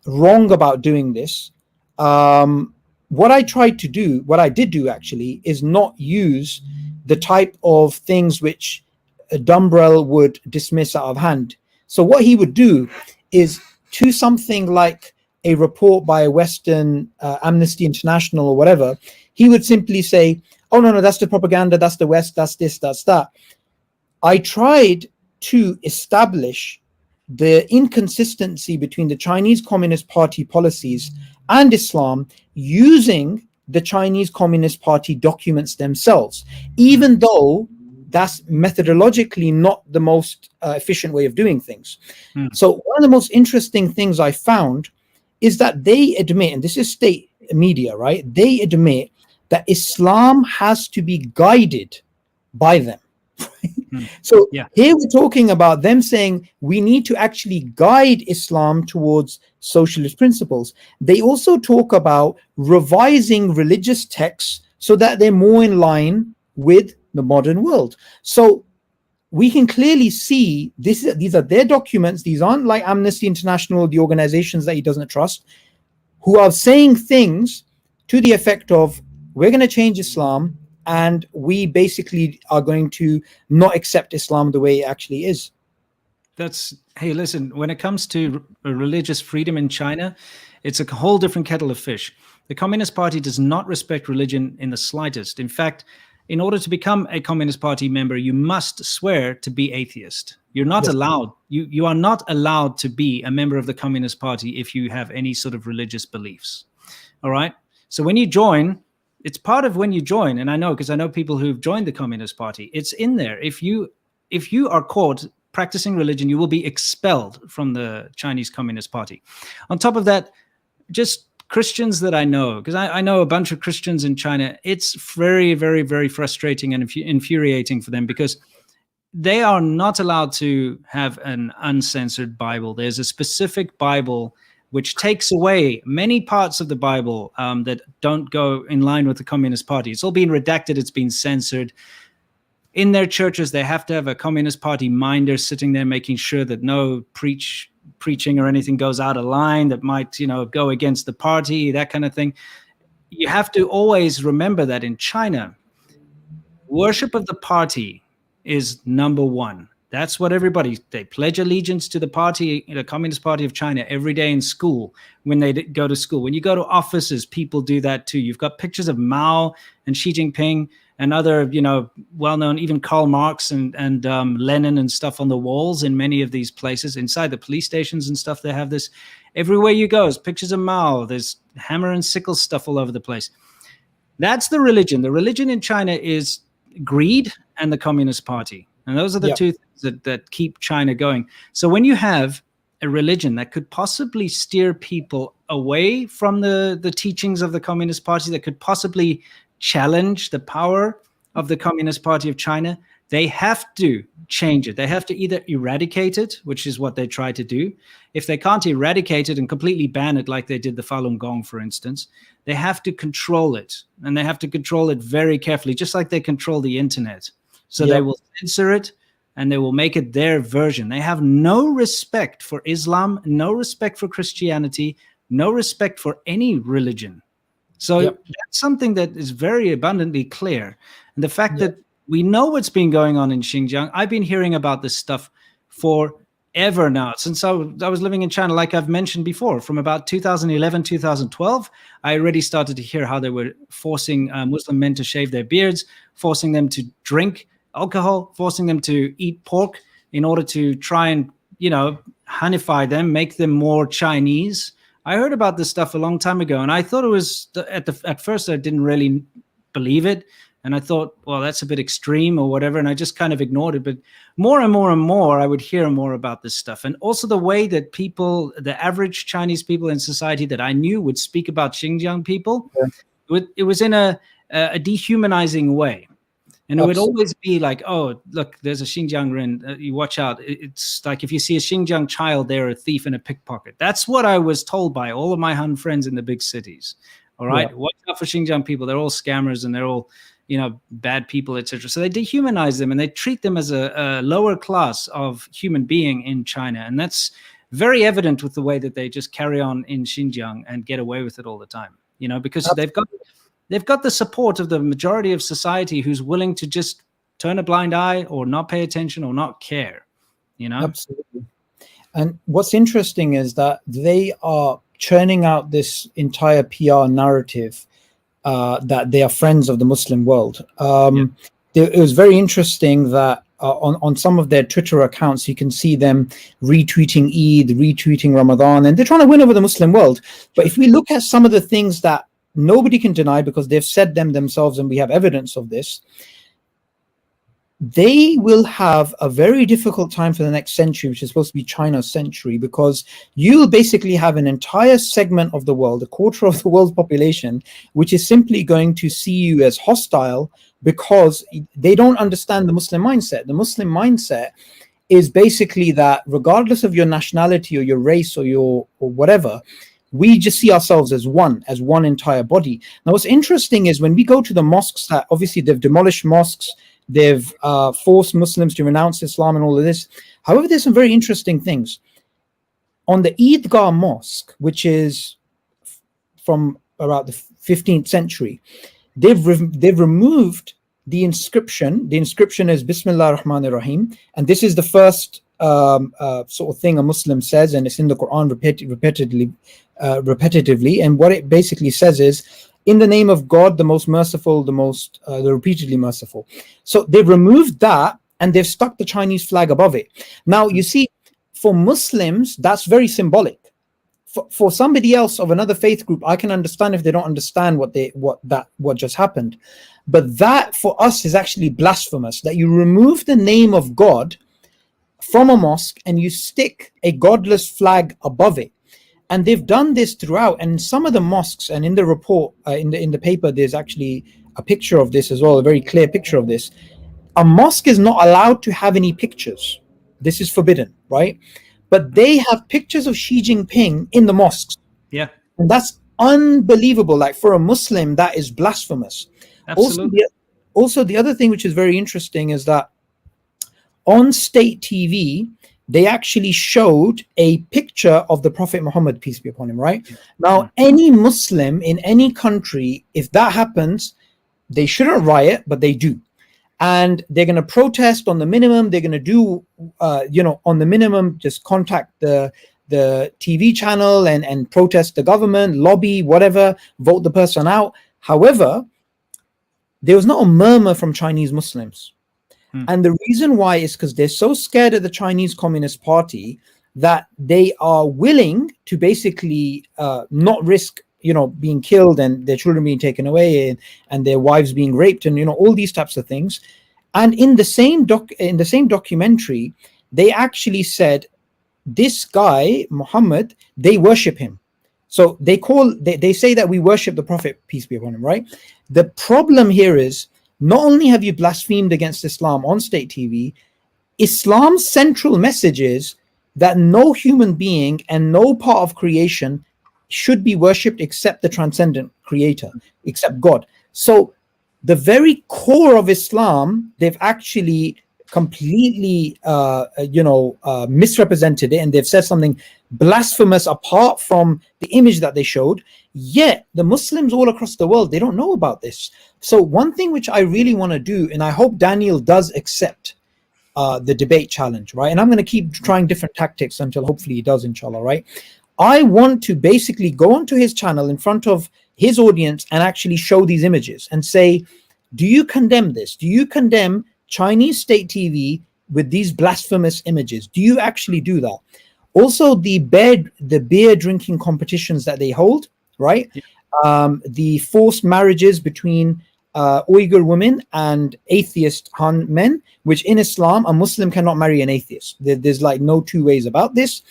wrong about doing this. What I did do actually, is not use the type of things which Dumbrell would dismiss out of hand. So what he would do is, to something like a report by a Western Amnesty International or whatever, he would simply say, oh, no, that's the propaganda, that's the West, that's this, that's that. I tried to establish the inconsistency between the Chinese Communist Party policies and Islam using the Chinese Communist Party documents themselves, even though that's methodologically not the most efficient way of doing things. So one of the most interesting things I found is that they admit, and this is state media, right? They admit that Islam has to be guided by them. So here we're talking about them saying we need to actually guide Islam towards socialist principles. They also talk about revising religious texts so that they're more in line with the modern world. So we can clearly see these are their documents. These aren't like Amnesty International, the organizations that he doesn't trust, who are saying things to the effect of, we're going to change Islam and we basically are going to not accept Islam the way it actually is. Hey, listen, when it comes to religious freedom in China, it's a whole different kettle of fish. The Communist Party does not respect religion in the slightest. In fact, in order to become a Communist Party member, you must swear to be atheist. You're not allowed. You are not allowed to be a member of the Communist Party if you have any sort of religious beliefs. All right. So when you join, it's part of when you join, and I know because I know people who've joined the Communist Party. It's in there. If you are caught practicing religion, you will be expelled from the Chinese Communist Party. On top of that, just Christians that I know, because I know a bunch of Christians in China, it's very, very, very frustrating and infuriating for them because they are not allowed to have an uncensored Bible. There's a specific Bible which takes away many parts of the Bible that don't go in line with the Communist Party. It's all been redacted. It's been censored. In their churches, they have to have a Communist Party minder sitting there making sure that no preaching or anything goes out of line that might, go against the party, that kind of thing. You have to always remember that in China, worship of the party is number one. That's what they pledge allegiance to the party, the Communist Party of China, every day in school when they go to school. When you go to offices, people do that too. You've got pictures of Mao and Xi Jinping and other, well-known, even Karl Marx and Lenin and stuff on the walls in many of these places. Inside the police stations and stuff, they have this. Everywhere you go, there's pictures of Mao. There's hammer and sickle stuff all over the place. That's the religion. The religion in China is greed and the Communist Party. And those are the two things that keep China going. So when you have a religion that could possibly steer people away from the teachings of the Communist Party, that could possibly challenge the power of the Communist Party of China, they have to change it. They have to either eradicate it, which is what they try to do. If they can't eradicate it and completely ban it like they did the Falun Gong, for instance, they have to control it. And they have to control it very carefully, just like they control the internet. So they will censor it and they will make it their version. They have no respect for Islam, no respect for Christianity, no respect for any religion. So that's something that is very abundantly clear. And the fact that we know what's been going on in Xinjiang, I've been hearing about this stuff forever now, since I was living in China, like I've mentioned before, from about 2011, 2012, I already started to hear how they were forcing Muslim men to shave their beards, forcing them to drink alcohol, forcing them to eat pork in order to try and, Hanify them, make them more Chinese. I heard about this stuff a long time ago, and I thought it was at first I didn't really believe it, and I thought, well, that's a bit extreme or whatever, and I just kind of ignored it. But more and more and more, I would hear more about this stuff, and also the way that people, the average Chinese people in society that I knew, would speak about Xinjiang people. It was in a dehumanizing way. And it would always be like, oh, look, there's a Xinjiang you watch out. It's like if you see a Xinjiang child, they're a thief and a pickpocket. That's what I was told by all of my Han friends in the big cities. All right. Yeah. Watch out for Xinjiang people. They're all scammers and they're all, bad people, etc. So they dehumanize them and they treat them as a lower class of human being in China. And that's very evident with the way that they just carry on in Xinjiang and get away with it all the time, because they've got the support of the majority of society who's willing to just turn a blind eye or not pay attention or not care, Absolutely. And what's interesting is that they are churning out this entire PR narrative that they are friends of the Muslim world. It was very interesting that on some of their Twitter accounts, you can see them retweeting Eid, retweeting Ramadan, and they're trying to win over the Muslim world. But if we look at some of the things that nobody can deny because they've said them themselves and we have evidence of this, they will have a very difficult time for the next century, which is supposed to be China's century, because you'll basically have an entire segment of the world, a quarter of the world's population, which is simply going to see you as hostile because they don't understand the Muslim mindset. The Muslim mindset is basically that regardless of your nationality or your race or whatever, we just see ourselves as one entire body. Now, what's interesting is when we go to the mosques, that obviously they've demolished mosques, they've forced Muslims to renounce Islam and all of this. However, there's some very interesting things. On the Eidgah Mosque, which is from about the 15th century, they've removed the inscription. The inscription is Bismillah ar-Rahman ar-Rahim, and this is the first sort of thing a Muslim says, and it's in the Quran repetitively. And what it basically says is, in the name of God, the most merciful, the repeatedly merciful. So they've removed that and they've stuck the Chinese flag above it. Now, you see, for Muslims, that's very symbolic. for somebody else of another faith group, I can understand if they don't understand what just happened. But that for us is actually blasphemous, that you remove the name of God from a mosque and you stick a godless flag above it. And they've done this throughout. And some of the mosques, and in the report, in the paper, there's actually a picture of this as well, a very clear picture of this. A mosque is not allowed to have any pictures. This is forbidden, right? But they have pictures of Xi Jinping in the mosques. Yeah. And that's unbelievable. Like, for a Muslim, that is blasphemous. Absolutely. Also, the other thing which is very interesting is that on state TV, they actually showed a picture of the Prophet Muhammad, peace be upon him, right? Now, any Muslim in any country, if that happens, they shouldn't riot, but they do. And they're going to protest on the minimum. They're going to do, on the minimum, just contact the TV channel and protest the government, lobby, whatever, vote the person out. However, there was not a murmur from Chinese Muslims. And the reason why is because they're so scared of the Chinese Communist Party that they are willing to basically not risk, being killed and their children being taken away and their wives being raped and, all these types of things. And in the same documentary, they actually said, this guy, Muhammad, they worship him. So they say that we worship the Prophet, peace be upon him, right? The problem here is, not only have you blasphemed against Islam on state TV, Islam's central message is that no human being and no part of creation should be worshipped except the transcendent creator, except God. So the very core of Islam, they've actually completely misrepresented it, and they've said something blasphemous apart from the image that they showed. Yet the Muslims all across the world, they don't know about this. So one thing which I really want to do, and I hope Daniel does accept the debate challenge, right? And I'm going to keep trying different tactics until hopefully he does, inshallah, right? I want to basically go onto his channel in front of his audience and actually show these images and say, do you condemn this? Do you condemn Chinese state TV with these blasphemous images? Do you actually do that? Also, the beer drinking competitions that they hold, right? Yeah. The forced marriages between Uyghur women and atheist Han men, which in Islam, a Muslim cannot marry an atheist. There's like no two ways about this.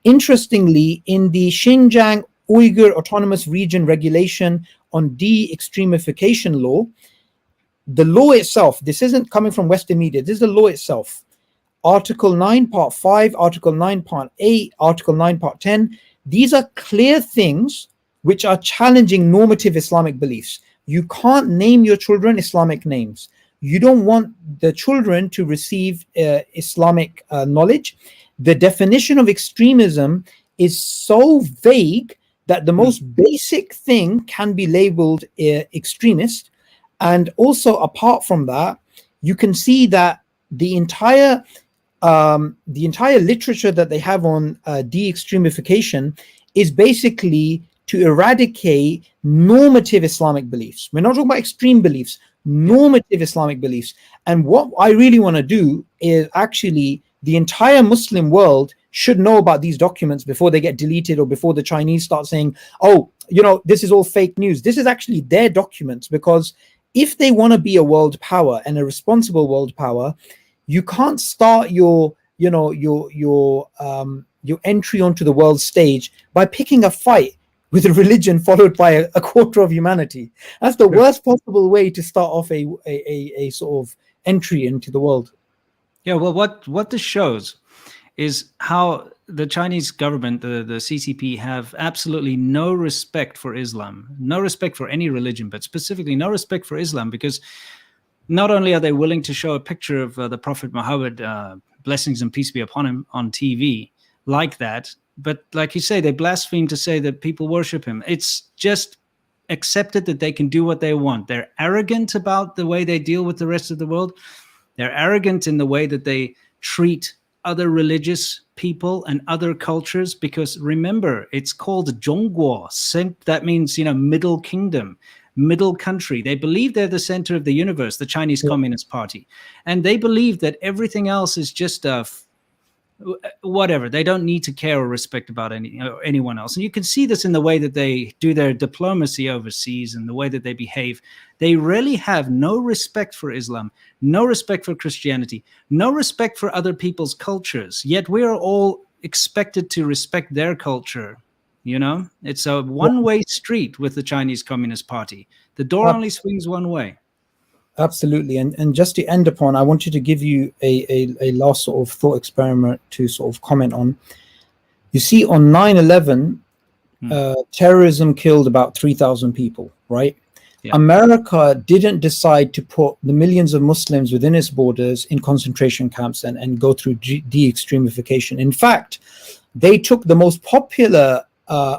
Interestingly, in the Xinjiang Uyghur Autonomous Region regulation on de-extremification law, the law itself, this isn't coming from Western media, this is the law itself. Article 9, Part 5, Article 9, Part 8, Article 9, Part 10. These are clear things which are challenging normative Islamic beliefs. You can't name your children Islamic names. You don't want the children to receive Islamic knowledge. The definition of extremism is so vague that the most basic thing can be labeled extremist. And also, apart from that, you can see that the entire literature that they have on de-extremification is basically to eradicate normative Islamic beliefs. We're not talking about extreme beliefs, normative Islamic beliefs. And what I really want to do is actually the entire Muslim world should know about these documents before they get deleted or before the Chinese start saying, oh, this is all fake news. This is actually their documents, because if they want to be a world power and a responsible world power, you can't start your entry onto the world stage by picking a fight with a religion followed by a quarter of humanity. That's the worst possible way to start off a sort of entry into the world. Yeah, well, what this shows is how the Chinese government, the CCP, have absolutely no respect for Islam, no respect for any religion, but specifically no respect for Islam, because not only are they willing to show a picture of the Prophet Muhammad, blessings and peace be upon him, on TV like that, but like you say, they blaspheme to say that people worship him. It's just accepted that they can do what they want. They're arrogant about the way they deal with the rest of the world. They're arrogant in the way that they treat other religious people and other cultures, because remember, it's called Zhongguo. That means, middle kingdom, middle country. They believe they're the center of the universe, the Chinese Communist Party. And they believe that everything else is just whatever. They don't need to care or respect about anyone else. And you can see this in the way that they do their diplomacy overseas and the way that they behave. They really have no respect for Islam, no respect for Christianity, no respect for other people's cultures. Yet we are all expected to respect their culture. You know, it's a one-way street with the Chinese Communist Party. The door only swings one way. Absolutely. And just to end upon, I wanted to give you a last sort of thought experiment to sort of comment on. You see, on 9/11, terrorism killed about 3,000 people, right? Yeah. America didn't decide to put the millions of Muslims within its borders in concentration camps and go through de-extremification. In fact, they took the most popular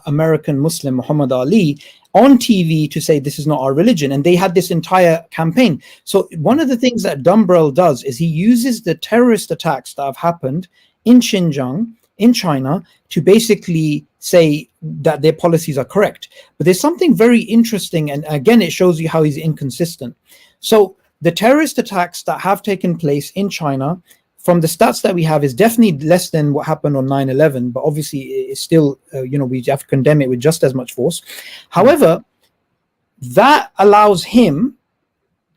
American Muslim, Muhammad Ali, on TV to say this is not our religion, and they had this entire campaign. So one of the things that Dumbrell does is he uses the terrorist attacks that have happened in Xinjiang, in China, to basically say that their policies are correct. But there's something very interesting, and again, it shows you how he's inconsistent. So the terrorist attacks that have taken place in China, from the stats that we have, is definitely less than what happened on 9/11, but obviously it's still, we have to condemn it with just as much force. However, that allows him,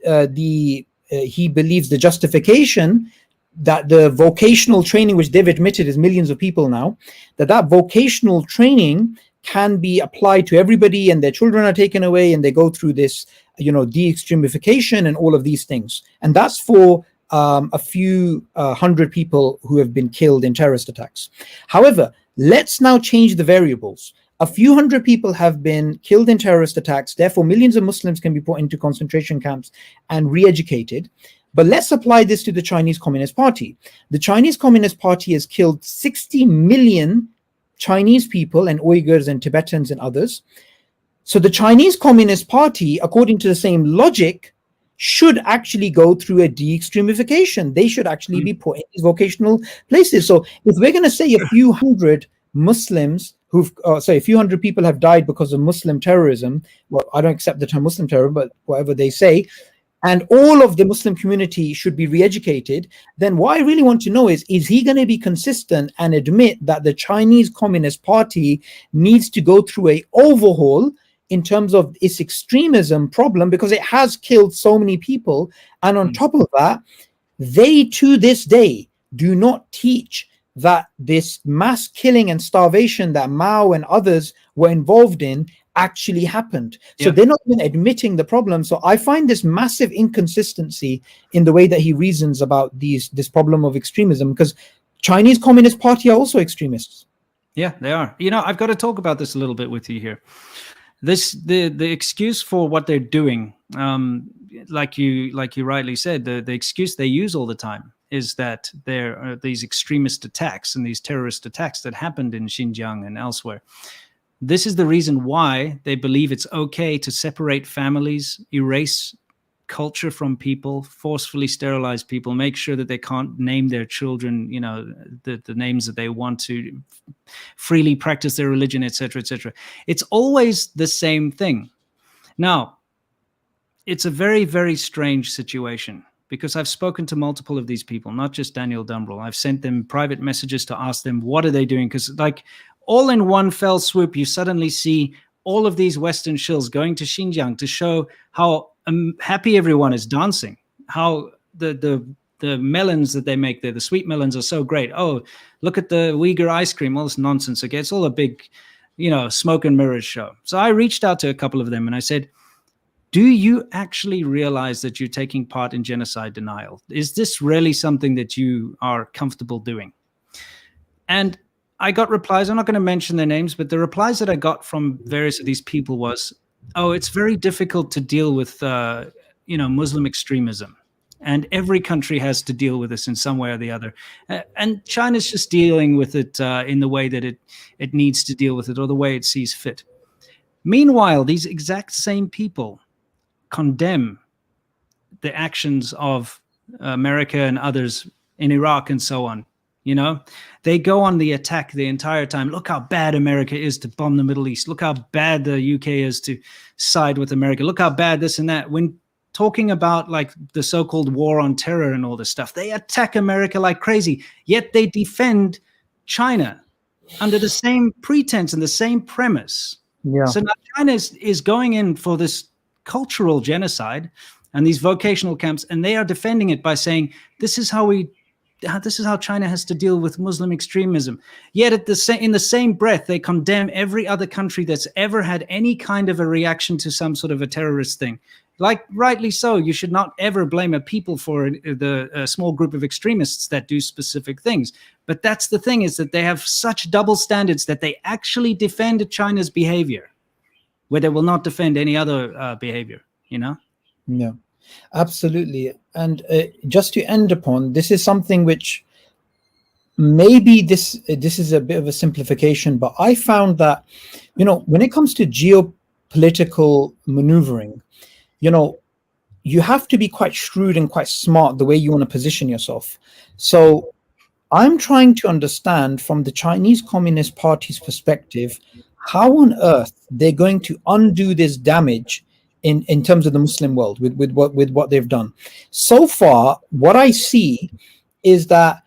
he believes the justification that the vocational training, which they've admitted is millions of people now, that vocational training can be applied to everybody, and their children are taken away, and they go through this, de-extremification and all of these things. And that's for a few hundred people who have been killed in terrorist attacks. However, let's now change the variables. A few hundred people have been killed in terrorist attacks. Therefore, millions of Muslims can be put into concentration camps and re-educated. But let's apply this to the Chinese Communist Party. The Chinese Communist Party has killed 60 million Chinese people, and Uyghurs and Tibetans and others. So the Chinese Communist Party, according to the same logic, should actually go through a de-extremification. They should actually be put in these vocational places. So if we're going to say a few hundred Muslims a few hundred people have died because of Muslim terrorism, well, I don't accept the term Muslim terror, but whatever they say, and all of the Muslim community should be re-educated, then what I really want to know is he going to be consistent and admit that the Chinese Communist Party needs to go through a overhaul in terms of its extremism problem, because it has killed so many people. And on top of that, they to this day do not teach that this mass killing and starvation that Mao and others were involved in actually happened. So they're not even admitting the problem. So I find this massive inconsistency in the way that he reasons about this problem of extremism, because Chinese Communist Party are also extremists. Yeah, they are. I've got to talk about this a little bit with you here. The excuse for what they're doing, like you rightly said, the excuse they use all the time is that there are these extremist attacks and these terrorist attacks that happened in Xinjiang and elsewhere. This is the reason why they believe it's okay to separate families, erase culture from people, forcefully sterilize people, make sure that they can't name their children, the names that they want to, freely practice their religion, etc., etc. It's always the same thing. Now, it's a very, very strange situation, because I've spoken to multiple of these people, not just Daniel Dumbrell. I've sent them private messages to ask them, what are they doing? Because all in one fell swoop, you suddenly see all of these Western shills going to Xinjiang to show how happy everyone is dancing, how the melons that they make there, the sweet melons, are so great. Oh, look at the Uyghur ice cream, all this nonsense. Okay, it's all a big, smoke and mirrors show. So I reached out to a couple of them and I said, do you actually realize that you're taking part in genocide denial? Is this really something that you are comfortable doing? And I got replies. I'm not going to mention their names, but the replies that I got from various of these people was, oh, it's very difficult to deal with, Muslim extremism. And every country has to deal with this in some way or the other. And China's just dealing with it in the way that it needs to deal with it, or the way it sees fit. Meanwhile, these exact same people condemn the actions of America and others in Iraq and so on. They go on the attack the entire time. Look how bad America is to bomb the Middle East. Look how bad the UK is to side with America. Look how bad this and that. When talking about like the so-called war on terror and all this stuff. They attack America like crazy, yet they defend China under the same pretense and the same premise. Yeah. So now China is going in for this cultural genocide and these vocational camps, and they are defending it by saying this is how China has to deal with Muslim extremism. Yet in the same breath, they condemn every other country that's ever had any kind of a reaction to some sort of a terrorist thing. Like, rightly so, you should not ever blame a people for a small group of extremists that do specific things. But that's the thing, is that they have such double standards that they actually defend China's behavior, where they will not defend any other behavior, you know? Yeah, absolutely. And just to end upon, this is something which maybe this is a bit of a simplification, but I found that, you know, when it comes to geopolitical maneuvering, you know, you have to be quite shrewd and quite smart the way you want to position yourself. So I'm trying to understand from the Chinese Communist Party's perspective, how on earth they're going to undo this damage in terms of the Muslim world with what they've done. So far, what I see is that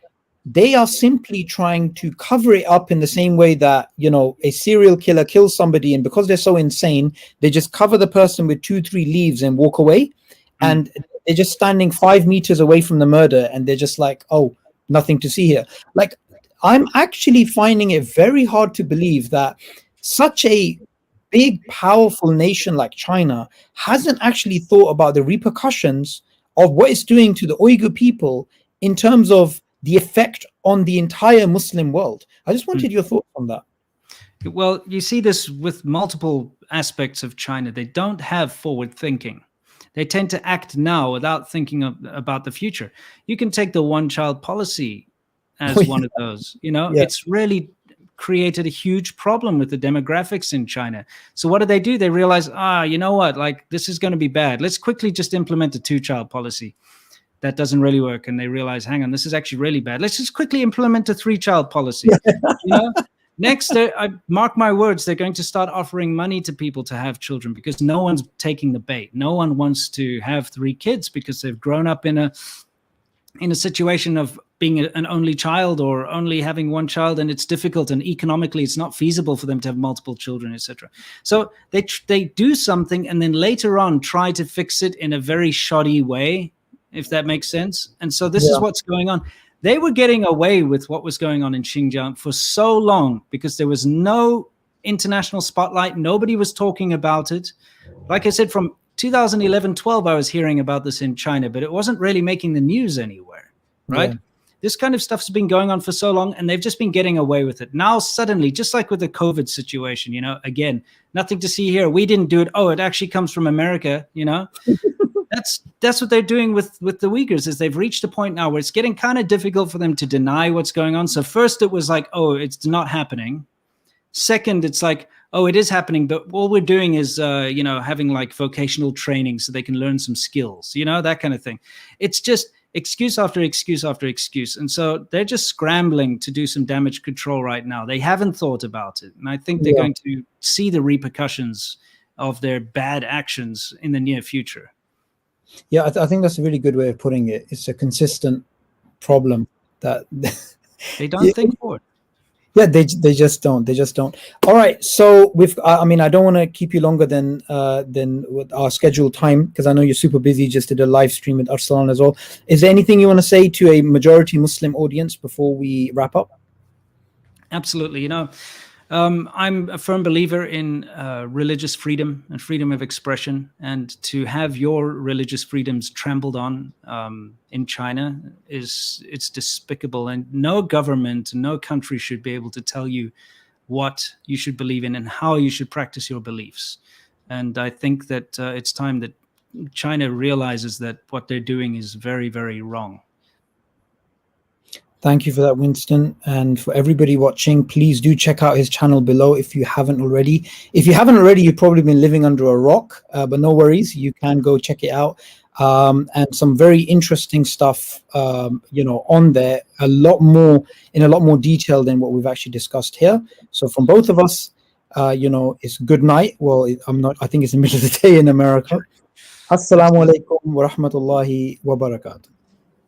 they are simply trying to cover it up in the same way that, you know, a serial killer kills somebody, and because they're so insane, they just cover the person with 2-3 leaves and walk away. And they're just standing 5 meters away from the murder, and they're just like, oh, nothing to see here. Like, I'm actually finding it very hard to believe that such a big, powerful nation like China hasn't actually thought about the repercussions of what it's doing to the Uyghur people in terms of the effect on the entire Muslim world. I just wanted your thoughts on that. Well, you see this with multiple aspects of China. They don't have forward thinking. They tend to act now without thinking about the future. You can take the one-child policy as one of those. You know, it's really created a huge problem with the demographics in China. So what do? They realize, you know what, like, this is going to be bad. Let's quickly just implement a 2-child policy. That doesn't really work. And they realize, hang on, this is actually really bad. Let's just quickly implement a 3-child policy. You know, next, I mark my words, they're going to start offering money to people to have children, because no one's taking the bait. No one wants to have 3 kids because they've grown up in a situation of being an only child or only having one child, and it's difficult, and economically it's not feasible for them to have multiple children, etc. So they do something, and then later on try to fix it in a very shoddy way, if that makes sense. And so this is what's going on. They were getting away with what was going on in Xinjiang for so long because there was no international spotlight. Nobody was talking about it. Like I said, from 2011-12, I was hearing about this in China, but it wasn't really making the news anywhere, right? Yeah. This kind of stuff's been going on for so long, and they've just been getting away with it. Now, suddenly, just like with the COVID situation, you know, again, nothing to see here. We didn't do it. Oh, it actually comes from America, you know? That's what they're doing with the Uyghurs, is they've reached a point now where it's getting kind of difficult for them to deny what's going on. So first it was like, oh, it's not happening. Second, it's like, oh, it is happening, but all we're doing is, you know, having like vocational training so they can learn some skills, you know, that kind of thing. It's just excuse after excuse after excuse. And so they're just scrambling to do some damage control right now. They haven't thought about it. And I think they're going to see the repercussions of their bad actions in the near future. Yeah, I think that's a really good way of putting it. It's a consistent problem that they don't think forward. Yeah, they just don't. They just don't. All right. So I mean, I don't want to keep you longer than with our scheduled time, because I know you're super busy. Just did a live stream with Arsalan as well. Is there anything you want to say to a majority Muslim audience before we wrap up? Absolutely. You know, I'm a firm believer in religious freedom and freedom of expression, and to have your religious freedoms trampled on in China it's despicable, and no government, no country should be able to tell you what you should believe in and how you should practice your beliefs. And I think that it's time that China realizes that what they're doing is very, very wrong. Thank you for that, Winston. And for everybody watching, please do check out his channel below if you haven't already. If you haven't already, you've probably been living under a rock, but no worries, you can go check it out. And some very interesting stuff, you know, on there, in a lot more detail than what we've actually discussed here. So from both of us, you know, it's good night. Well, I think it's the middle of the day in America. Assalamu alaikum wa rahmatullahi wa barakatuh.